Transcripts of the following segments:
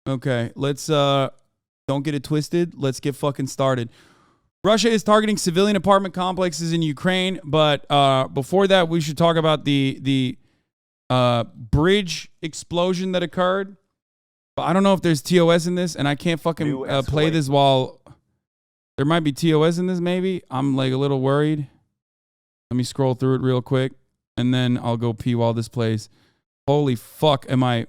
Okay, let's don't get it twisted. Let's get fucking started. Russia is targeting civilian apartment complexes in Ukraine, but before that, we should talk about the bridge explosion that occurred. But I don't know if there's TOS in this, and I can't fucking play this while there might be TOS in this. Maybe I'm like a little worried. Let me scroll through it real quick, and then I'll go pee while this plays. Holy fuck, am I?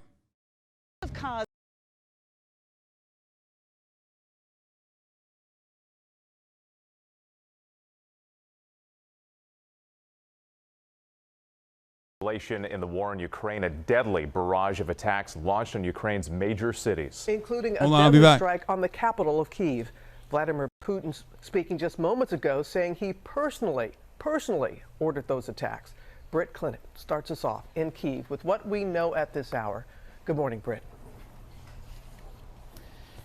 In the war in Ukraine, a deadly barrage of attacks launched on Ukraine's major cities, including a deadly strike on the capital of Kyiv. Vladimir Putin speaking just moments ago, saying he personally ordered those attacks. Britt Clinton starts us off in Kyiv with what we know at this hour. Good morning, Britt.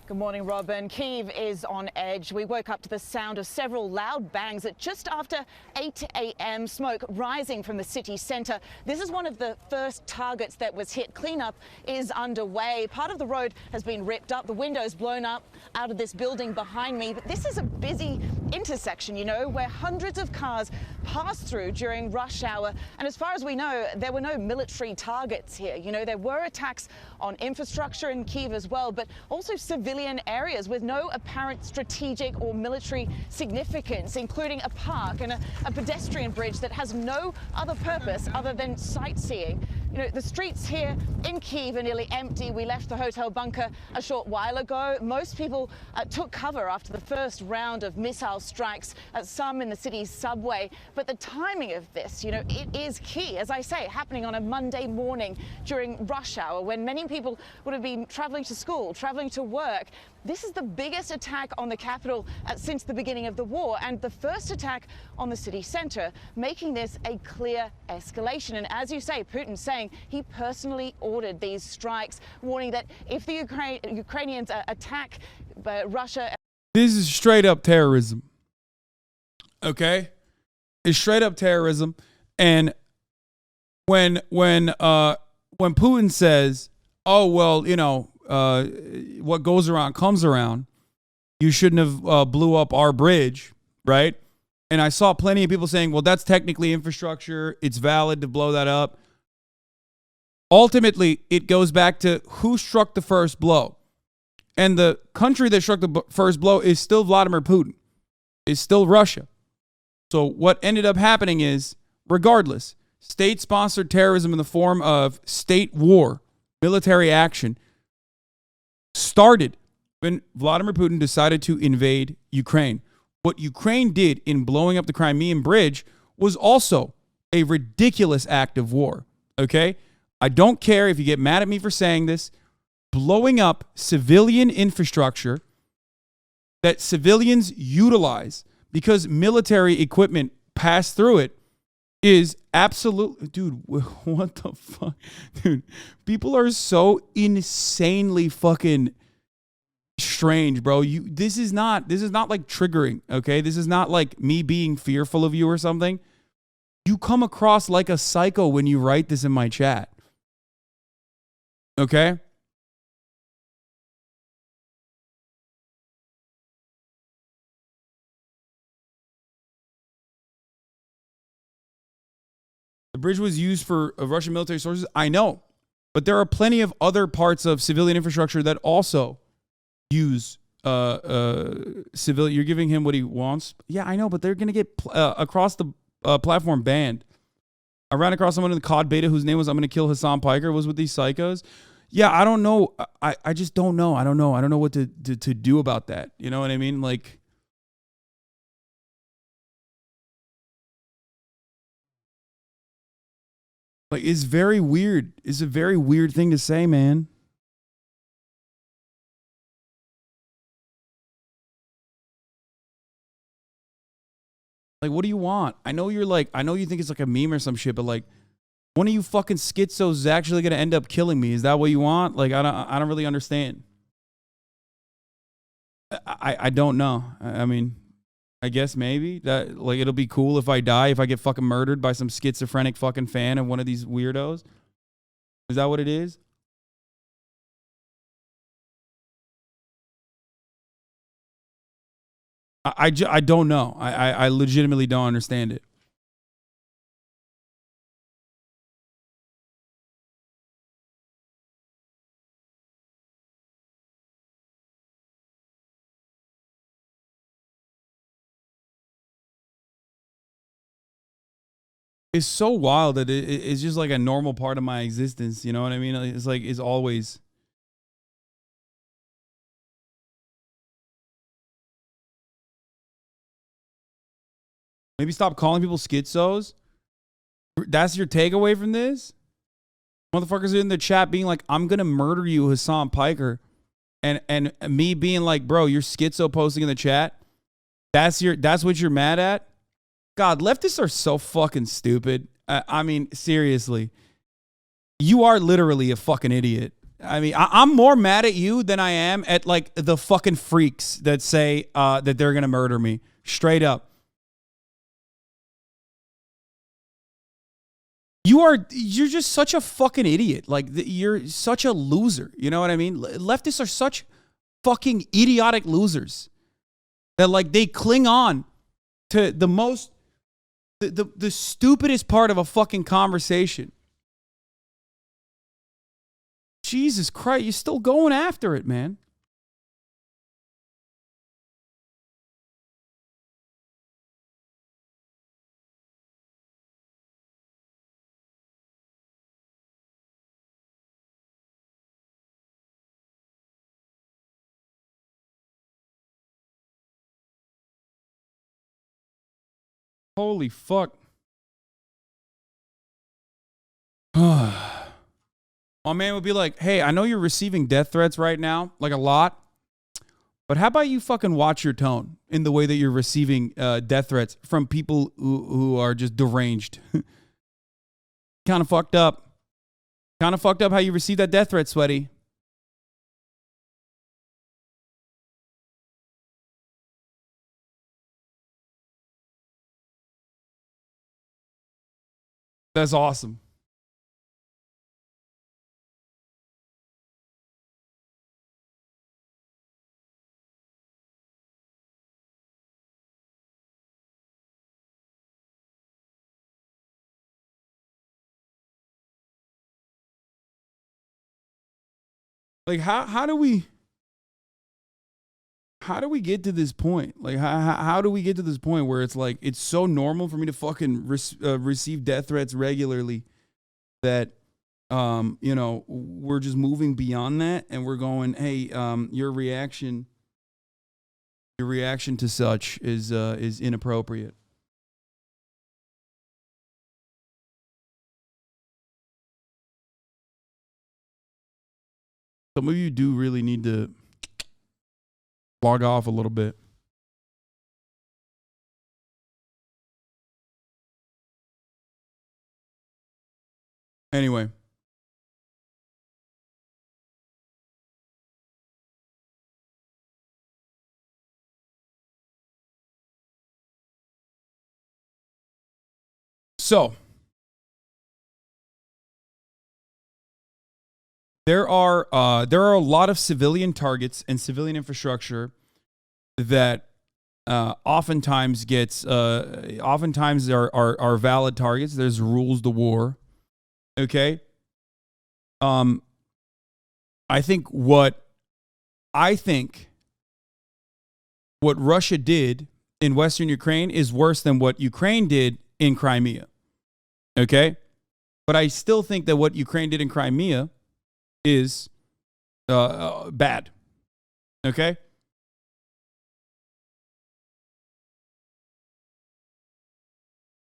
Good morning, Robin. Kyiv is on edge. We woke up to the sound of several loud bangs at just after 8 a.m. Smoke rising from the city center. This is one of the first targets that was hit. Cleanup is underway. Part of the road has been ripped up. The windows blown up out of this building behind me. But this is a busy intersection, you know, where hundreds of cars pass through during rush hour. And as far as we know, there were no military targets here. You know, there were attacks on infrastructure in Kyiv as well, but also civilian areas with no apparent strategic or military significance, including a park and a pedestrian bridge that has no other purpose other than sightseeing. You know, the streets here in Kyiv are nearly empty. We left the hotel bunker a short while ago. Most people took cover after the first round of missile strikes, some in the city's subway. But the timing of this, you know, it is key. As I say, happening on a Monday morning during rush hour when many people would have been traveling to school, traveling to work. This is the biggest attack on the capital since the beginning of the war, and the first attack on the city center, making this a clear escalation. And as you say, Putin saying he personally ordered these strikes, warning that if the Ukrainians attack Russia. This is straight up terrorism. Okay? It's straight up terrorism. And when Putin says, oh, well, you know, what goes around comes around, you shouldn't have blew up our bridge, right? And I saw plenty of people saying, well, that's technically infrastructure. It's valid to blow that up. Ultimately, it goes back to who struck the first blow. And the country that struck the first blow is still Vladimir Putin. It's still Russia. So what ended up happening is, regardless, state-sponsored terrorism in the form of state war, military action, started when Vladimir Putin decided to invade Ukraine. What Ukraine did in blowing up the Crimean Bridge was also a ridiculous act of war, okay? I don't care if you get mad at me for saying this. Blowing up civilian infrastructure that civilians utilize because military equipment passed through it is absolute. Dude, what the fuck? Dude, people are so insanely fucking strange, bro. This is not like triggering, okay? This is not like me being fearful of you or something. You come across like a psycho when you write this in my chat. Okay? The bridge was used for Russian military sources. I know. But there are plenty of other parts of civilian infrastructure that also use civilian. You're giving him what he wants. Yeah, I know, but they're going to get across the platform banned. I ran across someone in the COD beta whose name was I'm going to kill Hassan Piker was with these psychos. Yeah, I don't know. I just don't know. I don't know. I don't know what to do about that. You know what I mean? Like, it's very weird. It's a very weird thing to say, man. Like, what do you want? I know you think it's like a meme or some shit, but like, one of you fucking schizos is actually going to end up killing me. Is that what you want? Like, I don't really understand. I don't know. I mean, I guess maybe that, like, it'll be cool if I die, if I get fucking murdered by some schizophrenic fucking fan of one of these weirdos. Is that what it is? I don't know. I legitimately don't understand it. It's so wild that it's just like a normal part of my existence. You know what I mean? It's like it's always. Maybe stop calling people schizos. That's your takeaway from this? Motherfuckers in the chat being like, I'm gonna murder you, Hasan Piker. And me being like, bro, you're schizo posting in the chat. That's what you're mad at? God, leftists are so fucking stupid. I mean, seriously. You are literally a fucking idiot. I mean, I'm more mad at you than I am at like the fucking freaks that say that they're gonna murder me. Straight up. You're just such a fucking idiot. Like you're such a loser. You know what I mean? Leftists are such fucking idiotic losers that like they cling on to the most the stupidest part of a fucking conversation. Jesus Christ, you're still going after it, man. Holy fuck. My man would be like, hey, I know you're receiving death threats right now, like a lot, but how about you fucking watch your tone in the way that you're receiving death threats from people who are just deranged? Kind of fucked up. Kind of fucked up how you receive that death threat, Sweaty. That's awesome. Like how do we get to this point? Like how do we get to this point where it's like it's so normal for me to fucking receive death threats regularly that you know, we're just moving beyond that and we're going, hey, your reaction to such is inappropriate. Some of you do really need to log off a little bit. Anyway. So, there are a lot of civilian targets and civilian infrastructure that oftentimes are valid targets. There's rules to war. Okay. I think what Russia did in Western Ukraine is worse than what Ukraine did in Crimea. Okay? But I still think that what Ukraine did in Crimea is bad. Okay?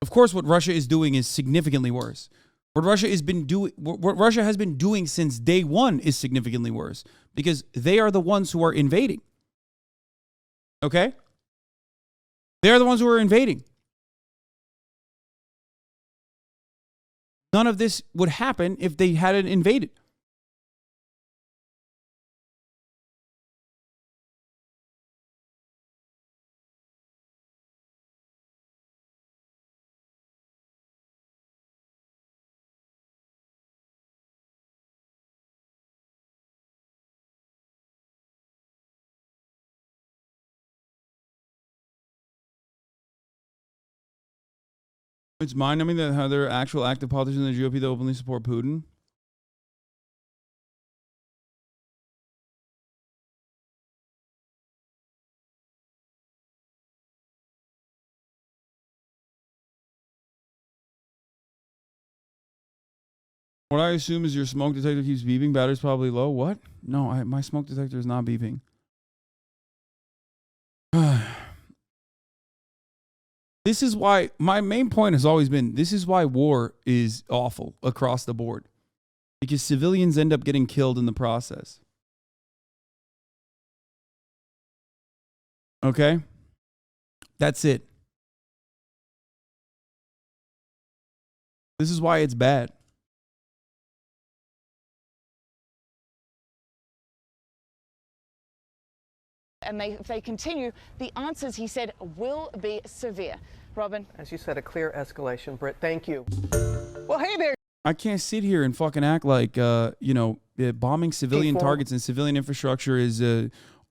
Of course, what Russia is doing is significantly worse. What Russia has been doing since day one is significantly worse because they are the ones who are invading. Okay? They are the ones who are invading. None of this would happen if they hadn't invaded. It's mind-numbing that how there are actual active politicians in the GOP that openly support Putin. What I assume is your smoke detector keeps beeping. Battery's probably low. What? No, my smoke detector is not beeping. This is why my main point has always been, this is why war is awful across the board. Because civilians end up getting killed in the process. Okay? That's it. This is why it's bad. And if they continue, the answers, he said, will be severe. Robin? As you said, a clear escalation. Britt, thank you. Well, hey there. I can't sit here and fucking act like, bombing civilian targets and civilian infrastructure is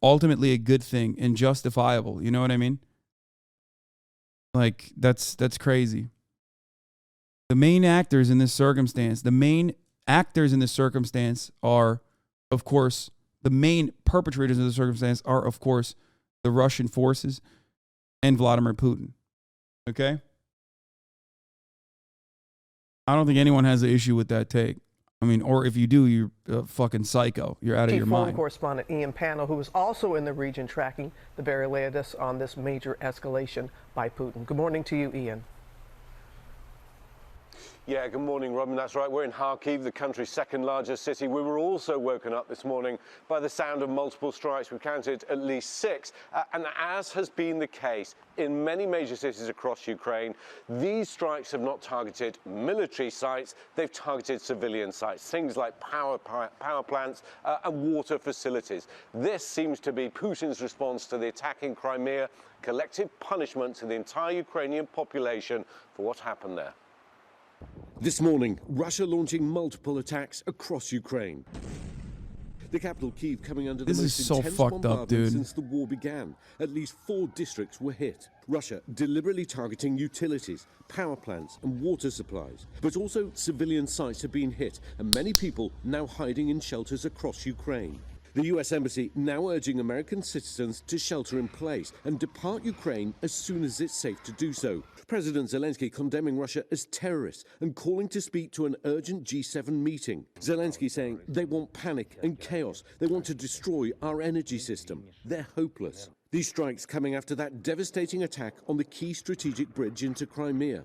ultimately a good thing and justifiable. You know what I mean? Like, that's crazy. The main actors in this circumstance are, of course, the main perpetrators of the circumstance are, of course, the Russian forces and Vladimir Putin. Okay? I don't think anyone has an issue with that take. I mean, or if you do, you're a fucking psycho. You're out of your mind. Correspondent Ian Pano, who is also in the region tracking the very latest on this major escalation by Putin. Good morning to you, Ian. Yeah, good morning, Robin. That's right. We're in Kharkiv, the country's second largest city. We were also woken up this morning by the sound of multiple strikes. We counted at least 6. And as has been the case in many major cities across Ukraine, these strikes have not targeted military sites. They've targeted civilian sites, things like power plants and water facilities. This seems to be Putin's response to the attack in Crimea, collective punishment to the entire Ukrainian population for what happened there. This morning, Russia launching multiple attacks across Ukraine. The capital, Kyiv, coming under the most intense bombardment since the war began. At least 4 districts were hit. Russia deliberately targeting utilities, power plants and water supplies. But also civilian sites have been hit and many people now hiding in shelters across Ukraine. The US Embassy now urging American citizens to shelter in place and depart Ukraine as soon as it's safe to do so. President Zelensky condemning Russia as terrorists and calling to speak to an urgent G7 meeting. Zelensky saying they want panic and chaos. They want to destroy our energy system. They're hopeless. These strikes coming after that devastating attack on the key strategic bridge into Crimea.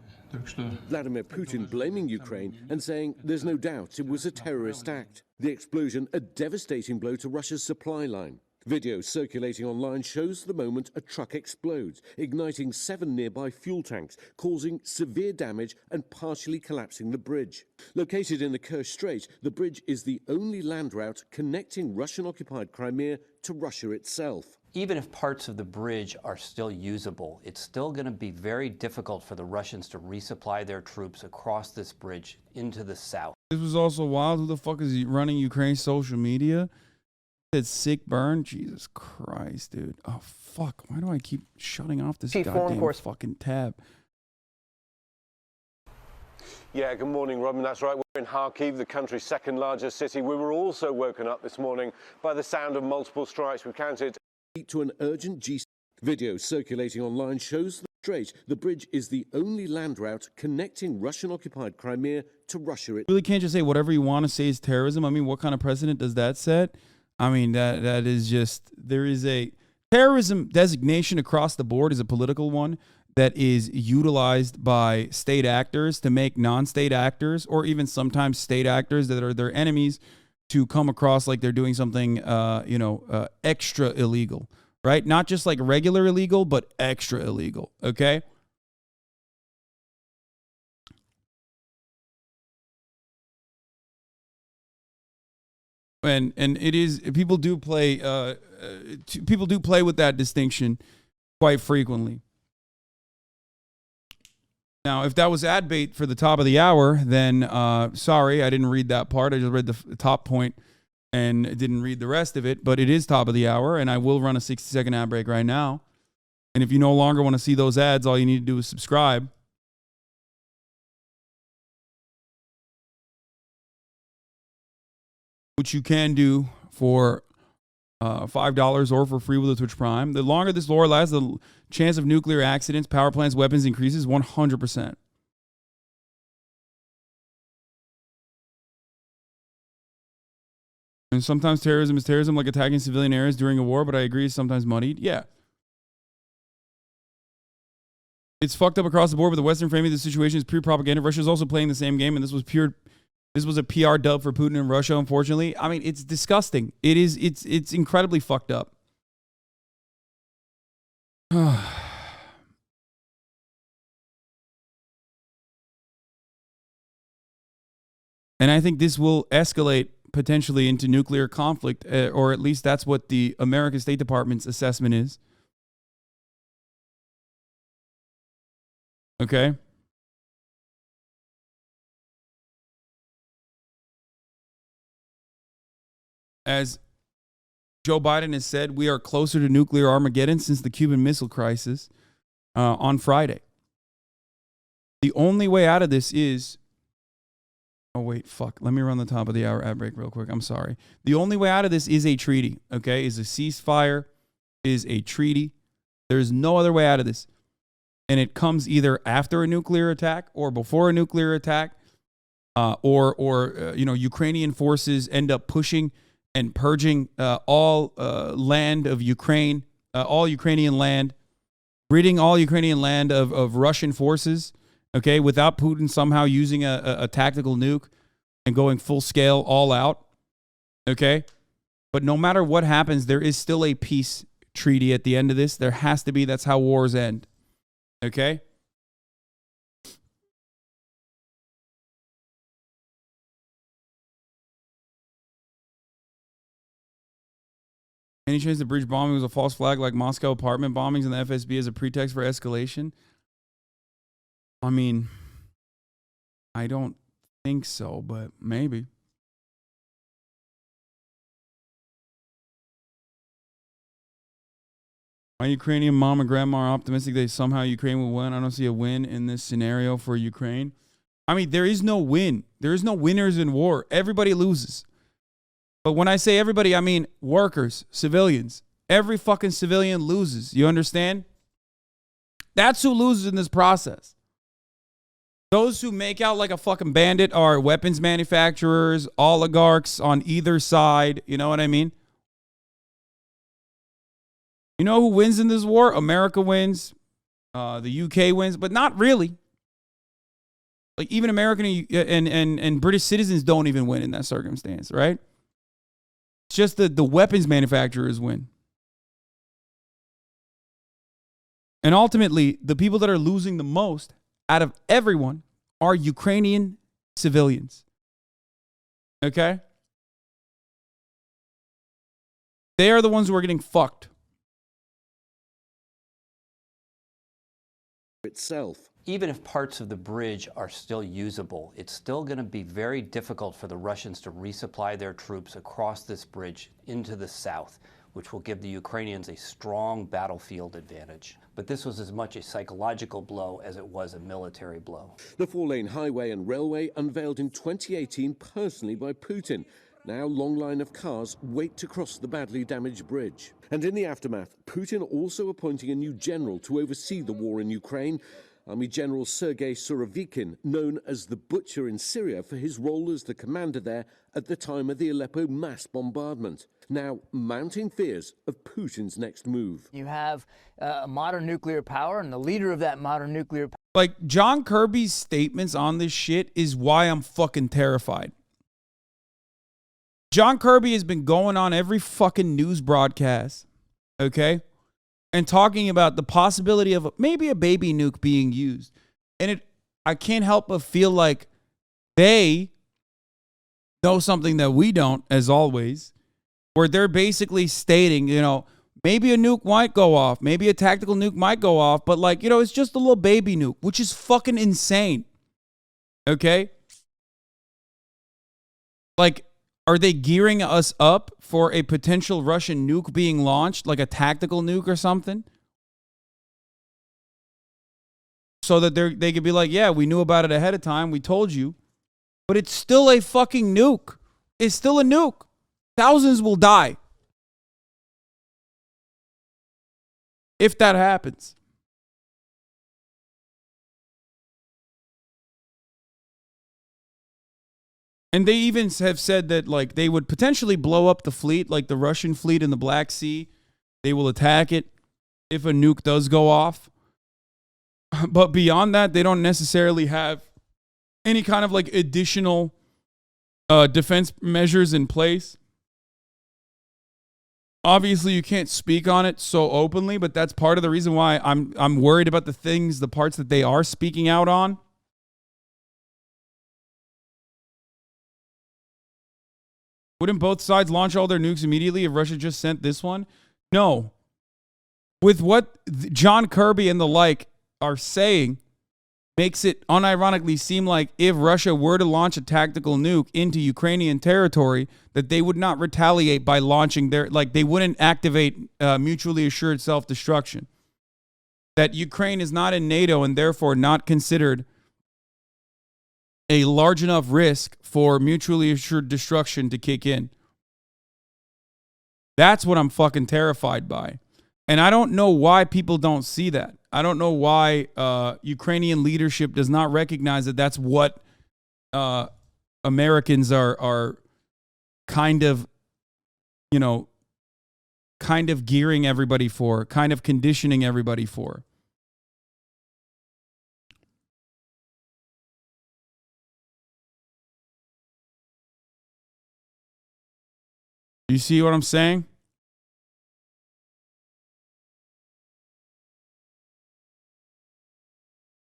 Vladimir Putin blaming Ukraine and saying there's no doubt it was a terrorist act. The explosion a devastating blow to Russia's supply line. Video circulating online shows the moment a truck explodes, igniting 7 nearby fuel tanks, causing severe damage and partially collapsing the bridge. Located in the Kerch Strait, the bridge is the only land route connecting Russian-occupied Crimea to Russia itself. Even if parts of the bridge are still usable, it's still going to be very difficult for the Russians to resupply their troops across this bridge into the south. This was also wild. Who the fuck is running Ukraine's social media? Said sick burn. Jesus Christ, dude. Oh, fuck. Why do I keep shutting off this goddamn fucking tab? Yeah, good morning, Robin. That's right. We're in Kharkiv, the country's second largest city. We were also woken up this morning by the sound of multiple strikes. We counted to an urgent G7. Video circulating online shows the strait. The bridge is the only land route connecting Russian-occupied Crimea to Russia. You really can't just say whatever you want to say is terrorism. I mean, what kind of precedent does that set? I mean, that is just, there is a terrorism designation across the board is a political one that is utilized by state actors to make non-state actors, or even sometimes state actors that are their enemies, to come across like they're doing something, extra illegal, right? Not just like regular illegal, but extra illegal, okay? And it is, people do play with that distinction quite frequently. Now, if that was ad bait for the top of the hour, then sorry, I didn't read that part. I just read the top point and didn't read the rest of it. But it is top of the hour, and I will run a 60-second ad break right now. And if you no longer want to see those ads, all you need to do is subscribe. which you can do for $5 or for free with the Twitch Prime. The longer this lore lasts, the chance of nuclear accidents, power plants, weapons increases 100%. And sometimes terrorism is terrorism, like attacking civilian areas during a war, but I agree it's sometimes muddied. Yeah. It's fucked up across the board, but the Western framing of the situation is pure propaganda. Russia's also playing the same game, and this was a PR dub for Putin and Russia, unfortunately. I mean, it's disgusting. It's incredibly fucked up. And I think this will escalate potentially into nuclear conflict, or at least that's what the American State Department's assessment is. Okay? As Joe Biden has said, we are closer to nuclear Armageddon since the Cuban Missile Crisis on Friday. The only way out of this is... Oh, wait, fuck. Let me run the top of the hour ad break real quick. I'm sorry. The only way out of this is a treaty, okay? Is a ceasefire, is a treaty. There's no other way out of this. And it comes either after a nuclear attack or before a nuclear attack, or Ukrainian forces end up pushing and purging all land of Ukraine, all Ukrainian land, ridding all Ukrainian land of Russian forces, okay, without Putin somehow using a tactical nuke and going full scale all out, okay? But no matter what happens, there is still a peace treaty at the end of this. There has to be. That's how wars end, okay? Any chance the bridge bombing was a false flag like Moscow apartment bombings and the FSB as a pretext for escalation? I mean, I don't think so, but maybe. My Ukrainian mom and grandma are optimistic that somehow Ukraine will win. I don't see a win in this scenario for Ukraine. I mean, there is no win. There is no winners in war. Everybody loses. But when I say everybody, I mean workers, civilians. Every fucking civilian loses. You understand? That's who loses in this process. Those who make out like a fucking bandit are weapons manufacturers, oligarchs on either side. You know what I mean? You know who wins in this war? America wins. The UK wins, but not really. Like even American and British citizens don't even win in that circumstance, right? It's just the weapons manufacturers win. And ultimately, the people that are losing the most out of everyone are Ukrainian civilians. Okay? They are the ones who are getting fucked. Itself. Even if parts of the bridge are still usable, it's still going to be very difficult for the Russians to resupply their troops across this bridge into the south, which will give the Ukrainians a strong battlefield advantage. But this was as much a psychological blow as it was a military blow. The four-lane highway and railway unveiled in 2018 personally by Putin. Now long line of cars wait to cross the badly damaged bridge. And in the aftermath, Putin also appointing a new general to oversee the war in Ukraine. Army General Sergei Surovikin, known as the Butcher in Syria for his role as the commander there at the time of the Aleppo mass bombardment. Now mounting fears of Putin's next move. You have a modern nuclear power, and the leader of that modern nuclear power. Like, John Kirby's statements on this shit is why I'm fucking terrified. John Kirby has been going on every fucking news broadcast, okay? And talking about the possibility of maybe a baby nuke being used. And I can't help but feel like they know something that we don't, as always, where they're basically stating, you know, maybe a nuke might go off, maybe a tactical nuke might go off, but like, you know, it's just a little baby nuke, which is fucking insane. Okay? Like, are they gearing us up for a potential Russian nuke being launched, like a tactical nuke or something? So that they could be like, yeah, we knew about it ahead of time. We told you. But it's still a fucking nuke. is still a nuke. Thousands will die if that happens. And they even have said that like they would potentially blow up the fleet, like the Russian fleet in the Black Sea. They will attack it if a nuke does go off. But beyond that, they don't necessarily have any kind of like additional defense measures in place. Obviously, you can't speak on it so openly, but that's part of the reason why I'm worried about the parts that they are speaking out on. Wouldn't both sides launch all their nukes immediately if Russia just sent this one? No. With what John Kirby and the like are saying, makes it unironically seem like if Russia were to launch a tactical nuke into Ukrainian territory, that they would not retaliate by launching they wouldn't activate mutually assured self-destruction. That Ukraine is not in NATO and therefore not considered a large enough risk for mutually assured destruction to kick in. That's what I'm fucking terrified by. And I don't know why people don't see that. I don't know why Ukrainian leadership does not recognize that that's what Americans are kind of, kind of gearing everybody for, kind of conditioning everybody for. You see what I'm saying?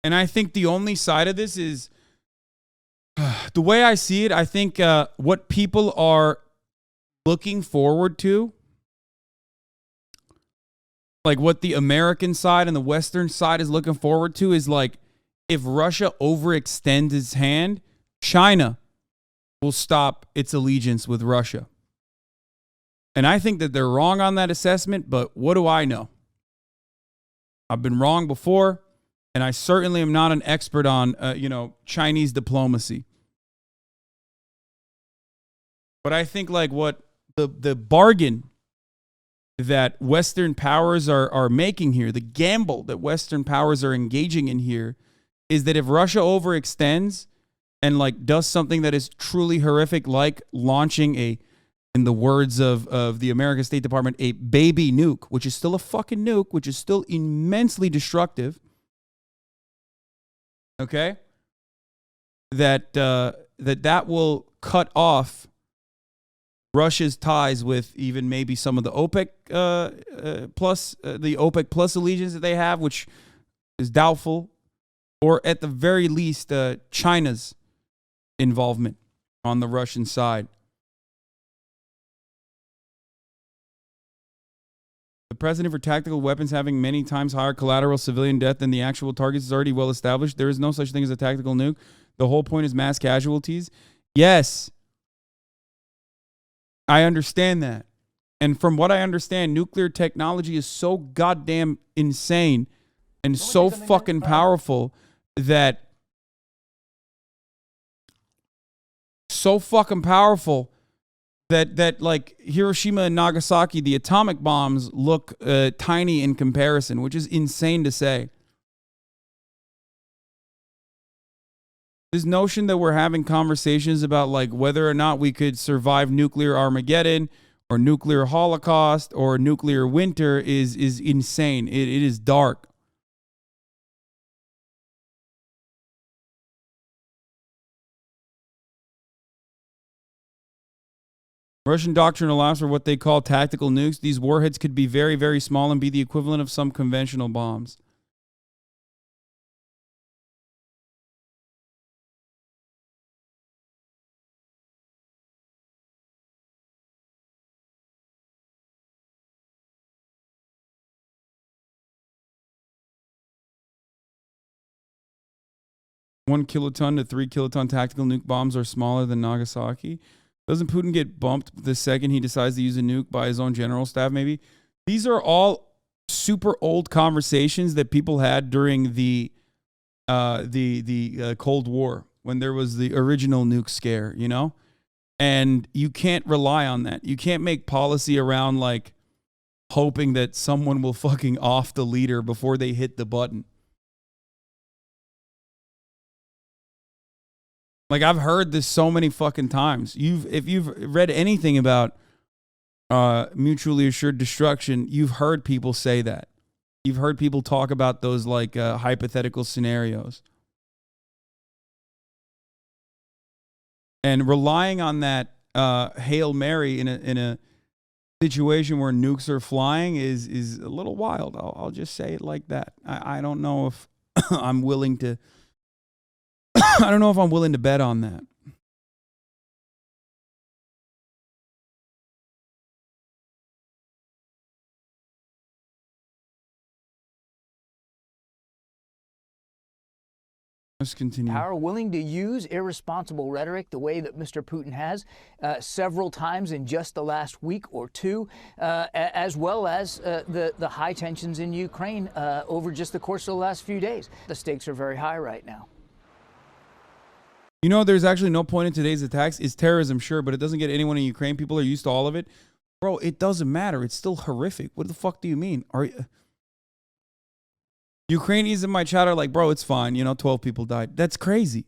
And I think the only side of this is, the way I see it, I think what people are looking forward to, like what the American side and the Western side is looking forward to, is like if Russia overextends its hand, China will stop its allegiance with Russia. And I think that they're wrong on that assessment, but what do I know? I've been wrong before, and I certainly am not an expert on, Chinese diplomacy. But I think like what the bargain that Western powers are making here, the gamble that Western powers are engaging in here, is that if Russia overextends and like does something that is truly horrific, like launching in the words of the American State Department, a baby nuke, which is still a fucking nuke, which is still immensely destructive. Okay? That will cut off Russia's ties with even maybe some of the OPEC plus the OPEC plus allegiance that they have, which is doubtful, or at the very least China's involvement on the Russian side. The precedent for tactical weapons having many times higher collateral civilian death than the actual targets is already well established. There is no such thing as a tactical nuke. The whole point is mass casualties. Yes, I understand that. And from what I understand, nuclear technology is so goddamn insane and so fucking powerful that like Hiroshima and Nagasaki, the atomic bombs look tiny in comparison, which is insane to say. This notion that we're having conversations about like whether or not we could survive nuclear Armageddon or nuclear Holocaust or nuclear winter is insane. It is dark. Russian doctrine allows for what they call tactical nukes. These warheads could be very, very small and be the equivalent of some conventional bombs. One kiloton to 3 kiloton tactical nuke bombs are smaller than Nagasaki. Doesn't Putin get bumped the second he decides to use a nuke by his own general staff, maybe? These are all super old conversations that people had during the Cold War, when there was the original nuke scare, you know? And you can't rely on that. You can't make policy around like hoping that someone will fucking off the leader before they hit the button. Like, I've heard this so many fucking times. If you've read anything about mutually assured destruction, you've heard people say that. You've heard people talk about those like hypothetical scenarios. And relying on that Hail Mary in a situation where nukes are flying is a little wild. I'll just say it like that. I don't know if I'm willing to I don't know if I'm willing to bet on that. Let's continue. Power willing to use irresponsible rhetoric the way that Mr. Putin has several times in just the last week or two, as well as the high tensions in Ukraine over just the course of the last few days. The stakes are very high right now. You know, there's actually no point in today's attacks. It's terrorism, sure, but it doesn't get anyone in Ukraine. People are used to all of it. Bro, it doesn't matter. It's still horrific. What the fuck do you mean? Ukrainians in my chat are like, bro, it's fine. 12 people died. That's crazy.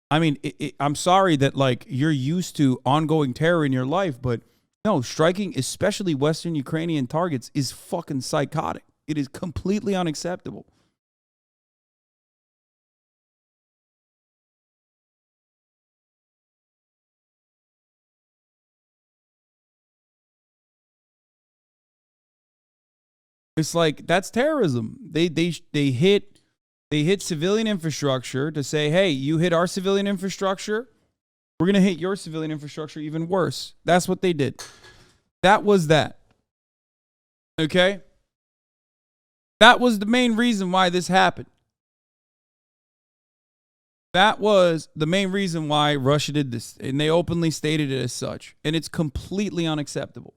I mean, I'm sorry that like you're used to ongoing terror in your life, but no, striking especially Western Ukrainian targets is fucking psychotic. It is completely unacceptable. It's like, that's terrorism. They hit civilian infrastructure to say, hey, you hit our civilian infrastructure, we're going to hit your civilian infrastructure even worse. That's what they did. That was that. Okay? That was the main reason why this happened. That was the main reason why Russia did this. And they openly stated it as such. And it's completely unacceptable.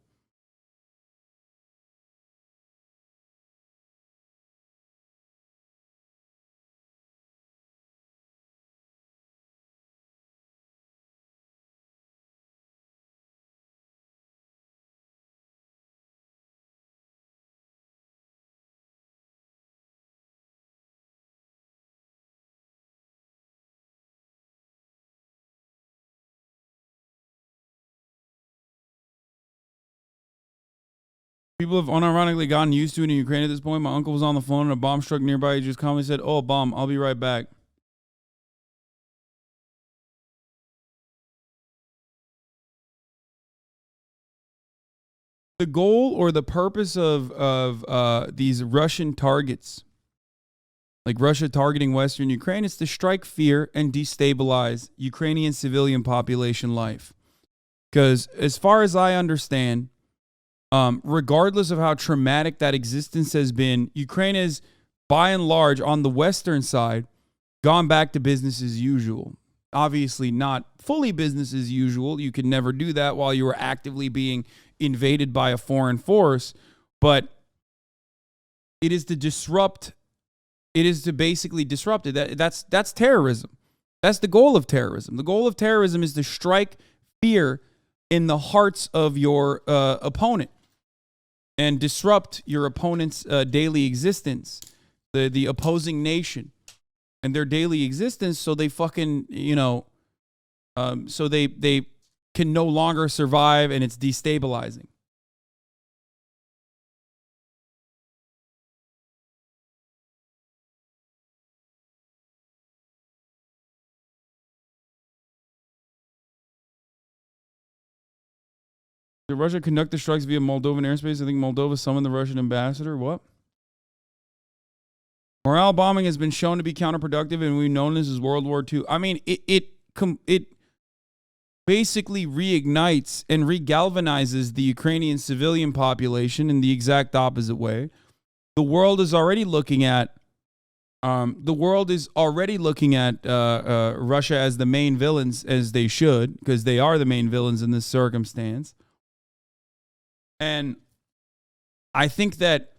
People have unironically gotten used to it in Ukraine at this point. My uncle was on the phone and a bomb struck nearby. He just calmly said, oh, bomb, I'll be right back. The goal or the purpose of these Russian targets, like Russia targeting Western Ukraine, is to strike fear and destabilize Ukrainian civilian population life. Because as far as I understand, regardless of how traumatic that existence has been, Ukraine is, by and large, on the Western side, gone back to business as usual. Obviously not fully business as usual. You could never do that while you were actively being invaded by a foreign force. But it is to disrupt. It is to basically disrupt it. That's terrorism. That's the goal of terrorism. The goal of terrorism is to strike fear in the hearts of your opponent and disrupt your opponent's daily existence, the opposing nation and their daily existence, so they fucking, so they can no longer survive, and it's destabilizing. Did Russia conduct the strikes via Moldovan airspace? I think Moldova summoned the Russian ambassador. What? Morale bombing has been shown to be counterproductive, and we've known this as World War II. I mean, it basically reignites and regalvanizes the Ukrainian civilian population in the exact opposite way. The world is already looking at Russia as the main villains, as they should, because they are the main villains in this circumstance. And I think that,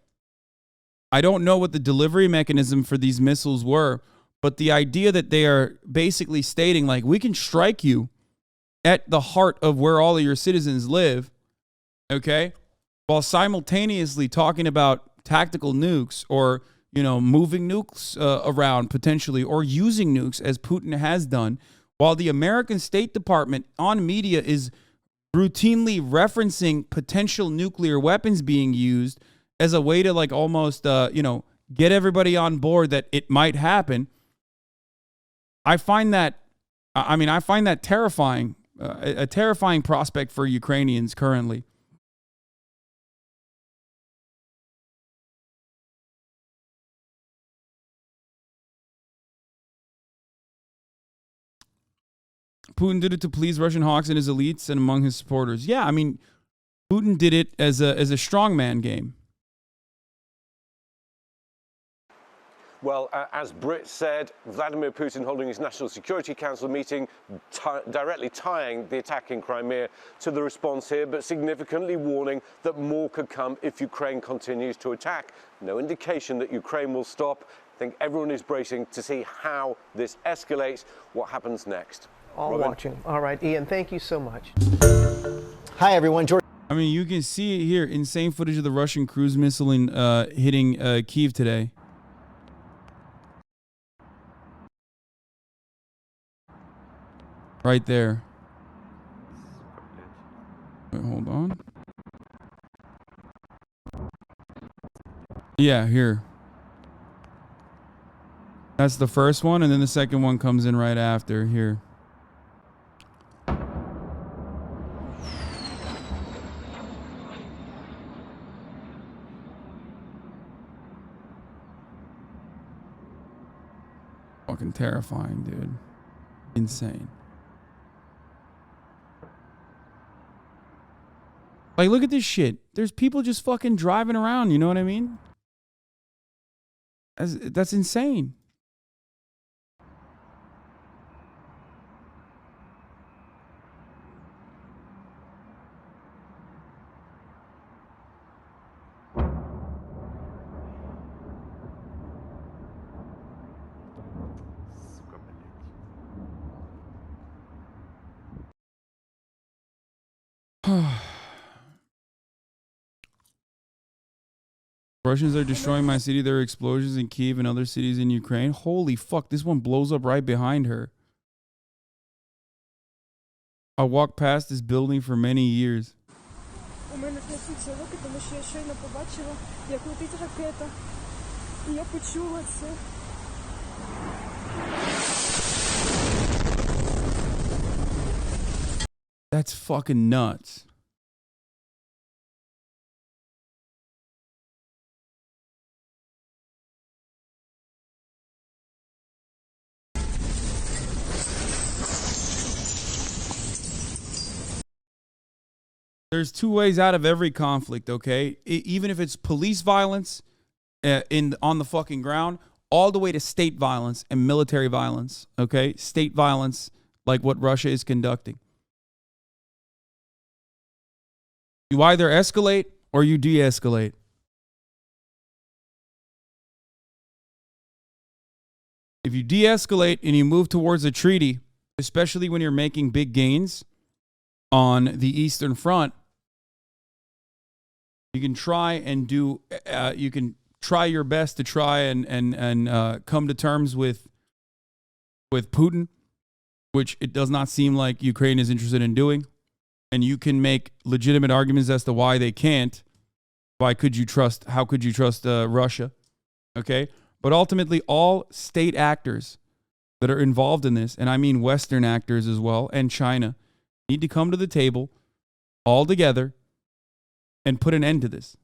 I don't know what the delivery mechanism for these missiles were, but the idea that they are basically stating, like, we can strike you at the heart of where all of your citizens live, okay, while simultaneously talking about tactical nukes or, you know, moving nukes around potentially or using nukes as Putin has done, while the American State Department on media is routinely referencing potential nuclear weapons being used as a way to like almost, you know, get everybody on board that it might happen. I find that terrifying, a terrifying prospect for Ukrainians currently. Putin did it to please Russian hawks and his elites and among his supporters. Yeah, I mean, Putin did it as a strongman game. Well, as Britt said, Vladimir Putin holding his National Security Council meeting, directly tying the attack in Crimea to the response here, but significantly warning that more could come if Ukraine continues to attack. No indication that Ukraine will stop. I think everyone is bracing to see how this escalates, what happens next. All Robin? watching. All right, Ian, thank you so much. Hi, everyone. George. I mean, you can see it here. Insane footage of the Russian cruise missile hitting Kyiv today. Right there. Wait, hold on. Yeah, here. That's the first one, and then the second one comes in right after here. Fucking terrifying, dude. Insane. Like, look at this shit. There's people just fucking driving around, you know what I mean? That's insane. Russians are destroying my city. There are explosions in Kyiv and other cities in Ukraine. Holy fuck, this one blows up right behind her. I walked past this building for many years. That's fucking nuts. There's two ways out of every conflict, okay? Even if it's police violence on the fucking ground, all the way to state violence and military violence, okay? State violence like what Russia is conducting. You either escalate or you de-escalate. If you de-escalate and you move towards a treaty, especially when you're making big gains on the Eastern Front, you can try and do. You can try your best to try and come to terms with Putin, which it does not seem like Ukraine is interested in doing. And you can make legitimate arguments as to why they can't. Why could you trust? How could you trust Russia? Okay, but ultimately, all state actors that are involved in this, and I mean Western actors as well, and China, need to come to the table all together and put an end to this.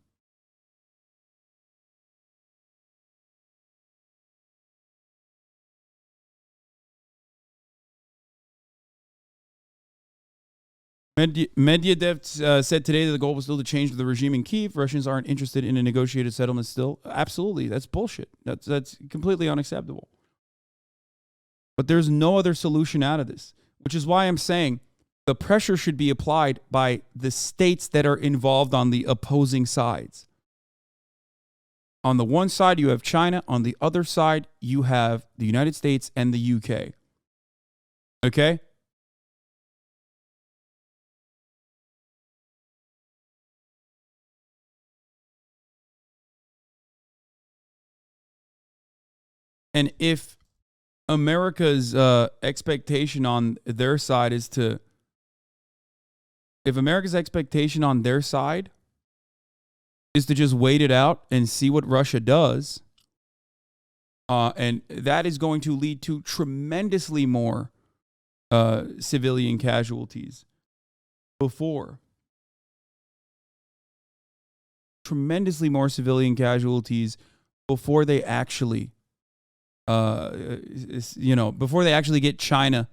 Medvedev said today that the goal was still to change the regime in Kyiv. Russians aren't interested in a negotiated settlement still. Absolutely. That's bullshit. That's completely unacceptable. But there's no other solution out of this, which is why I'm saying the pressure should be applied by the states that are involved on the opposing sides. On the one side, you have China. On the other side, you have the United States and the UK. Okay? And if America's expectation on their side is to, if America's expectation on their side is to just wait it out and see what Russia does, and that is going to lead to tremendously more civilian casualties tremendously more civilian casualties before they actually, before they actually get China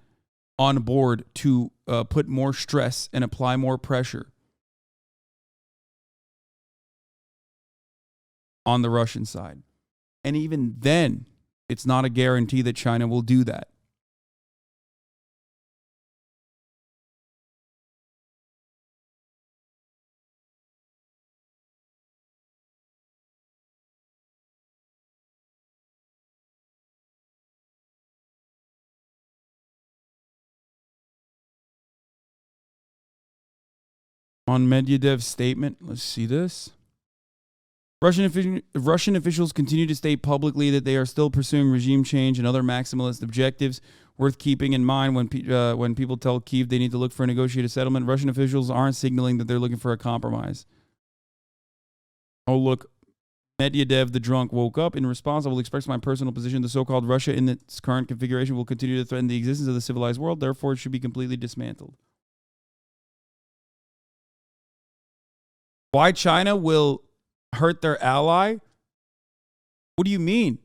on board to put more stress and apply more pressure on the Russian side. And even then, it's not a guarantee that China will do that. On Medvedev's statement, let's see this. Russian officials continue to state publicly that they are still pursuing regime change and other maximalist objectives. Worth keeping in mind when people tell Kyiv they need to look for a negotiated settlement, Russian officials aren't signaling that they're looking for a compromise. Oh, look, Medvedev, the drunk, woke up. In response, I will express my personal position. The so-called Russia in its current configuration will continue to threaten the existence of the civilized world. Therefore, it should be completely dismantled. Why China will hurt their ally? What do you mean?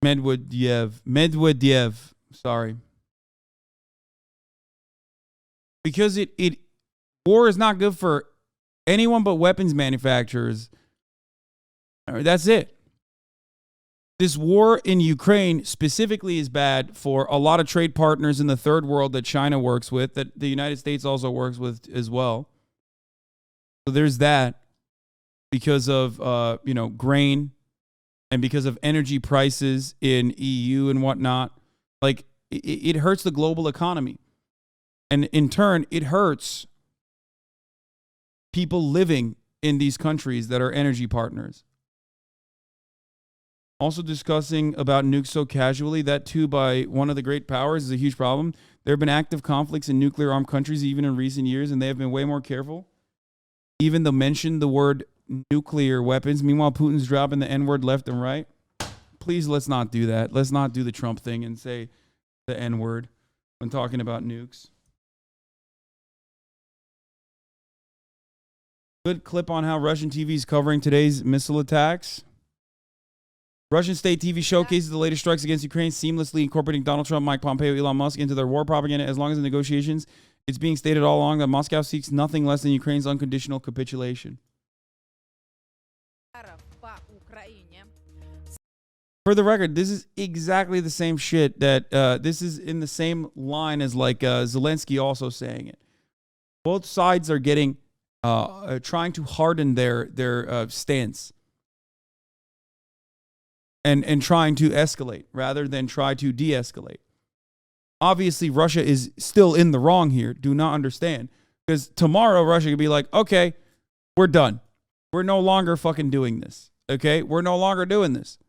Medvedev, sorry. Because war is not good for anyone but weapons manufacturers. That's it. This war in Ukraine specifically is bad for a lot of trade partners in the third world that China works with, that the United States also works with as well. So there's that. Because of grain and because of energy prices in EU and whatnot, like it hurts the global economy. And in turn, it hurts people living in these countries that are energy partners. Also discussing about nukes so casually, that too by one of the great powers is a huge problem. There have been active conflicts in nuclear armed countries even in recent years, and they have been way more careful. Even though mentioned the word nuclear weapons. Meanwhile, Putin's dropping the N-word left and right. Please, let's not do that. Let's not do the Trump thing and say the N-word when talking about nukes. Good clip on how Russian TV is covering today's missile attacks. Russian state TV showcases the latest strikes against Ukraine, seamlessly incorporating Donald Trump, Mike Pompeo, Elon Musk into their war propaganda. As long as the negotiations, it's being stated all along that Moscow seeks nothing less than Ukraine's unconditional capitulation. For the record, this is exactly the same shit that this is in the same line as like Zelensky also saying it. Both sides are getting trying to harden their stance and trying to escalate rather than try to de-escalate. Obviously, Russia is still in the wrong here. Do not understand, because tomorrow Russia could be like, okay, we're done. We're no longer fucking doing this. Okay, we're no longer doing this.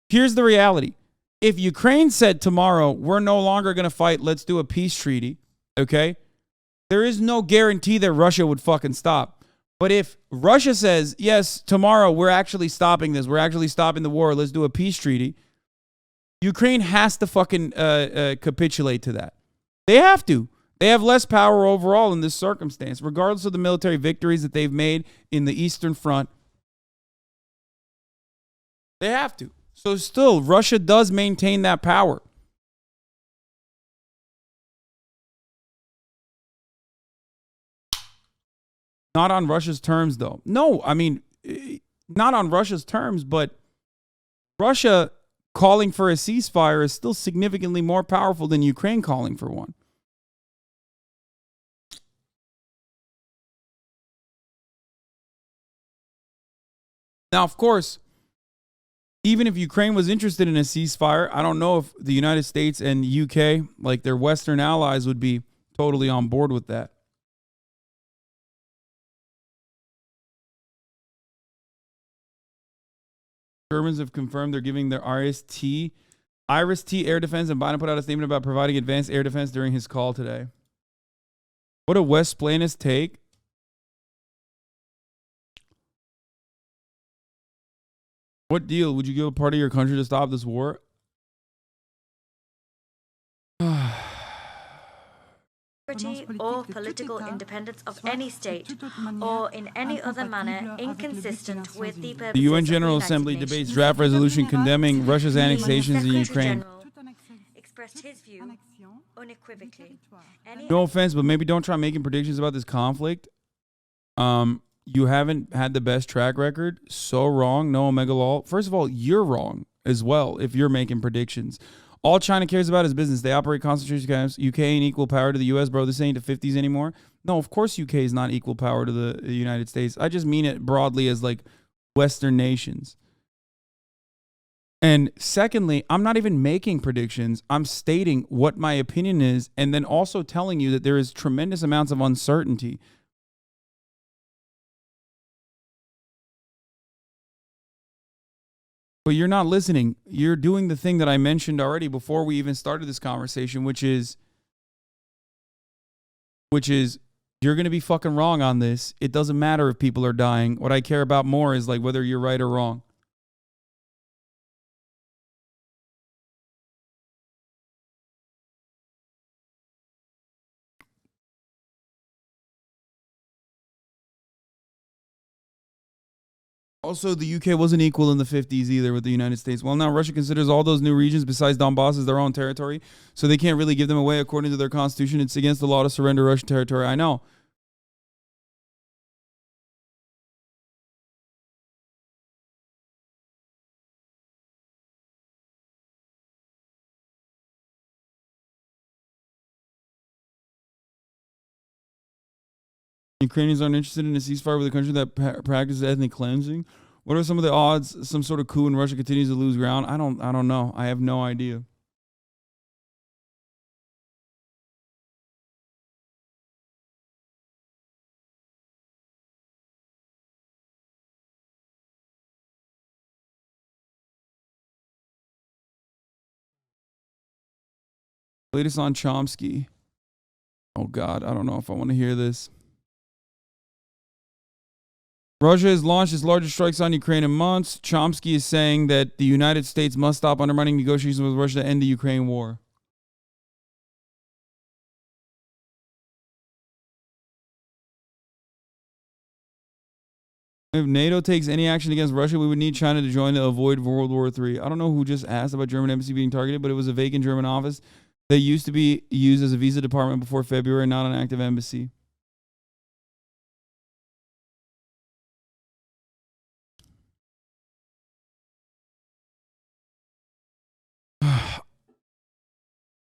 Here's the reality. If Ukraine said tomorrow, we're no longer going to fight, let's do a peace treaty, okay? There is no guarantee that Russia would fucking stop. But if Russia says, yes, tomorrow we're actually stopping this, we're actually stopping the war, let's do a peace treaty, Ukraine has to fucking capitulate to that. They have to. They have less power overall in this circumstance, regardless of the military victories that they've made in the Eastern Front. They have to. So still, Russia does maintain that power. Not on Russia's terms, though. No, I mean, not on Russia's terms, but Russia calling for a ceasefire is still significantly more powerful than Ukraine calling for one. Now, of course, even if Ukraine was interested in a ceasefire, I don't know if the United States and UK, like their Western allies, would be totally on board with that. Germans have confirmed they're giving their Iris-T air defense, and Biden put out a statement about providing advanced air defense during his call today. What a West-Planist take. What deal? Would you give a part of your country to stop this war? Or political independence of any state, or in any other manner inconsistent with the purposes The UN General of the Assembly United debates Nations. draft resolution condemning Russia's annexations in Ukraine. Expressed his view unequivocally. No offense, but maybe don't try making predictions about this conflict. You haven't had the best track record. So wrong. No Omega Law. First of all, you're wrong as well if you're making predictions. All China cares about is business. They operate concentration camps. UK ain't equal power to the US, bro. This ain't the 50s anymore. No, of course UK is not equal power to the United States. I just mean it broadly as like Western nations. And secondly, I'm not even making predictions. I'm stating what my opinion is and then also telling you that there is tremendous amounts of uncertainty. But you're not listening. You're doing the thing that I mentioned already before we even started this conversation, which is you're going to be fucking wrong on this. It doesn't matter if people are dying. What I care about more is like whether you're right or wrong. Also, the UK wasn't equal in the 50s either with the United States. Well, now Russia considers all those new regions besides Donbass as their own territory, so they can't really give them away according to their constitution. It's against the law to surrender Russian territory. I know. Ukrainians aren't interested in a ceasefire with a country that practices ethnic cleansing. What are some of the odds some sort of coup in Russia continues to lose ground? I don't know. I have no idea. Latest on Chomsky. Oh God, I don't know if I want to hear this. Russia has launched its largest strikes on Ukraine in months. Chomsky is saying that the United States must stop undermining negotiations with Russia to end the Ukraine war. If NATO takes any action against Russia, we would need China to join to avoid World War III. I don't know who just asked about German embassy being targeted, but it was a vacant German office that used to be used as a visa department before February, not an active embassy.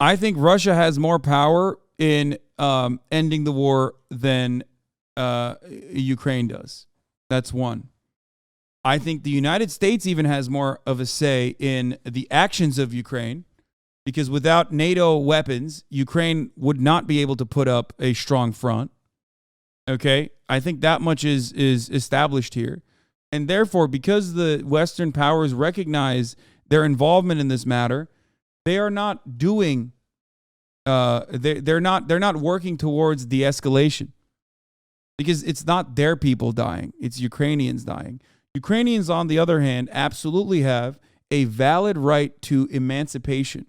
I think Russia has more power in ending the war than Ukraine does. That's one. I think the United States even has more of a say in the actions of Ukraine, because without NATO weapons, Ukraine would not be able to put up a strong front. Okay? I think that much is established here. And therefore, because the Western powers recognize their involvement in this matter, they are not doing they're not working towards de-escalation, because it's not their people dying, it's Ukrainians dying. Ukrainians, on the other hand, absolutely have a valid right to emancipation,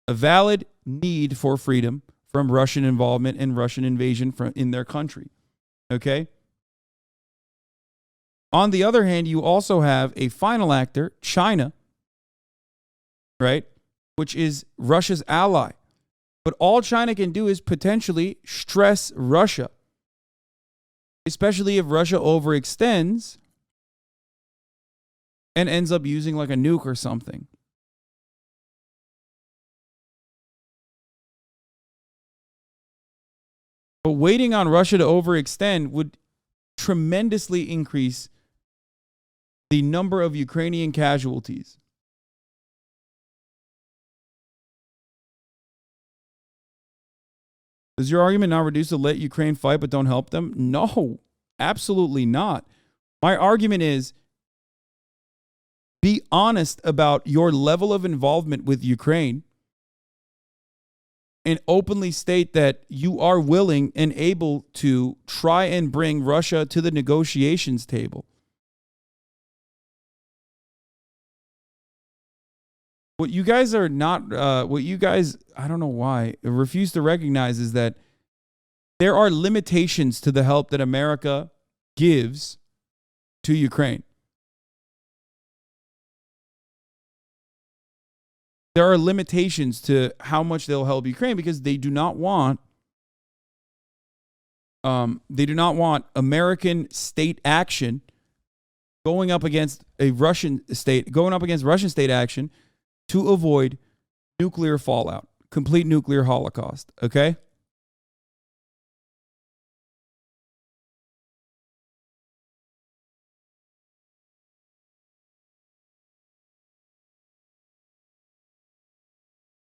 a valid need for freedom from Russian involvement and Russian invasion in their country. Okay? On the other hand, you also have a final actor, China, right, which is Russia's ally. But all China can do is potentially stress Russia, especially if Russia overextends and ends up using like a nuke or something. But waiting on Russia to overextend would tremendously increase the number of Ukrainian casualties. Does your argument not reduce to let Ukraine fight but don't help them? No, absolutely not. My argument is be honest about your level of involvement with Ukraine and openly state that you are willing and able to try and bring Russia to the negotiations table. What you guys are not, what you guys, I don't know why, refuse to recognize is that there are limitations to the help that America gives to Ukraine. There are limitations to how much they'll help Ukraine because they do not want American state action going up against Russian state action to avoid nuclear fallout, complete nuclear holocaust, okay?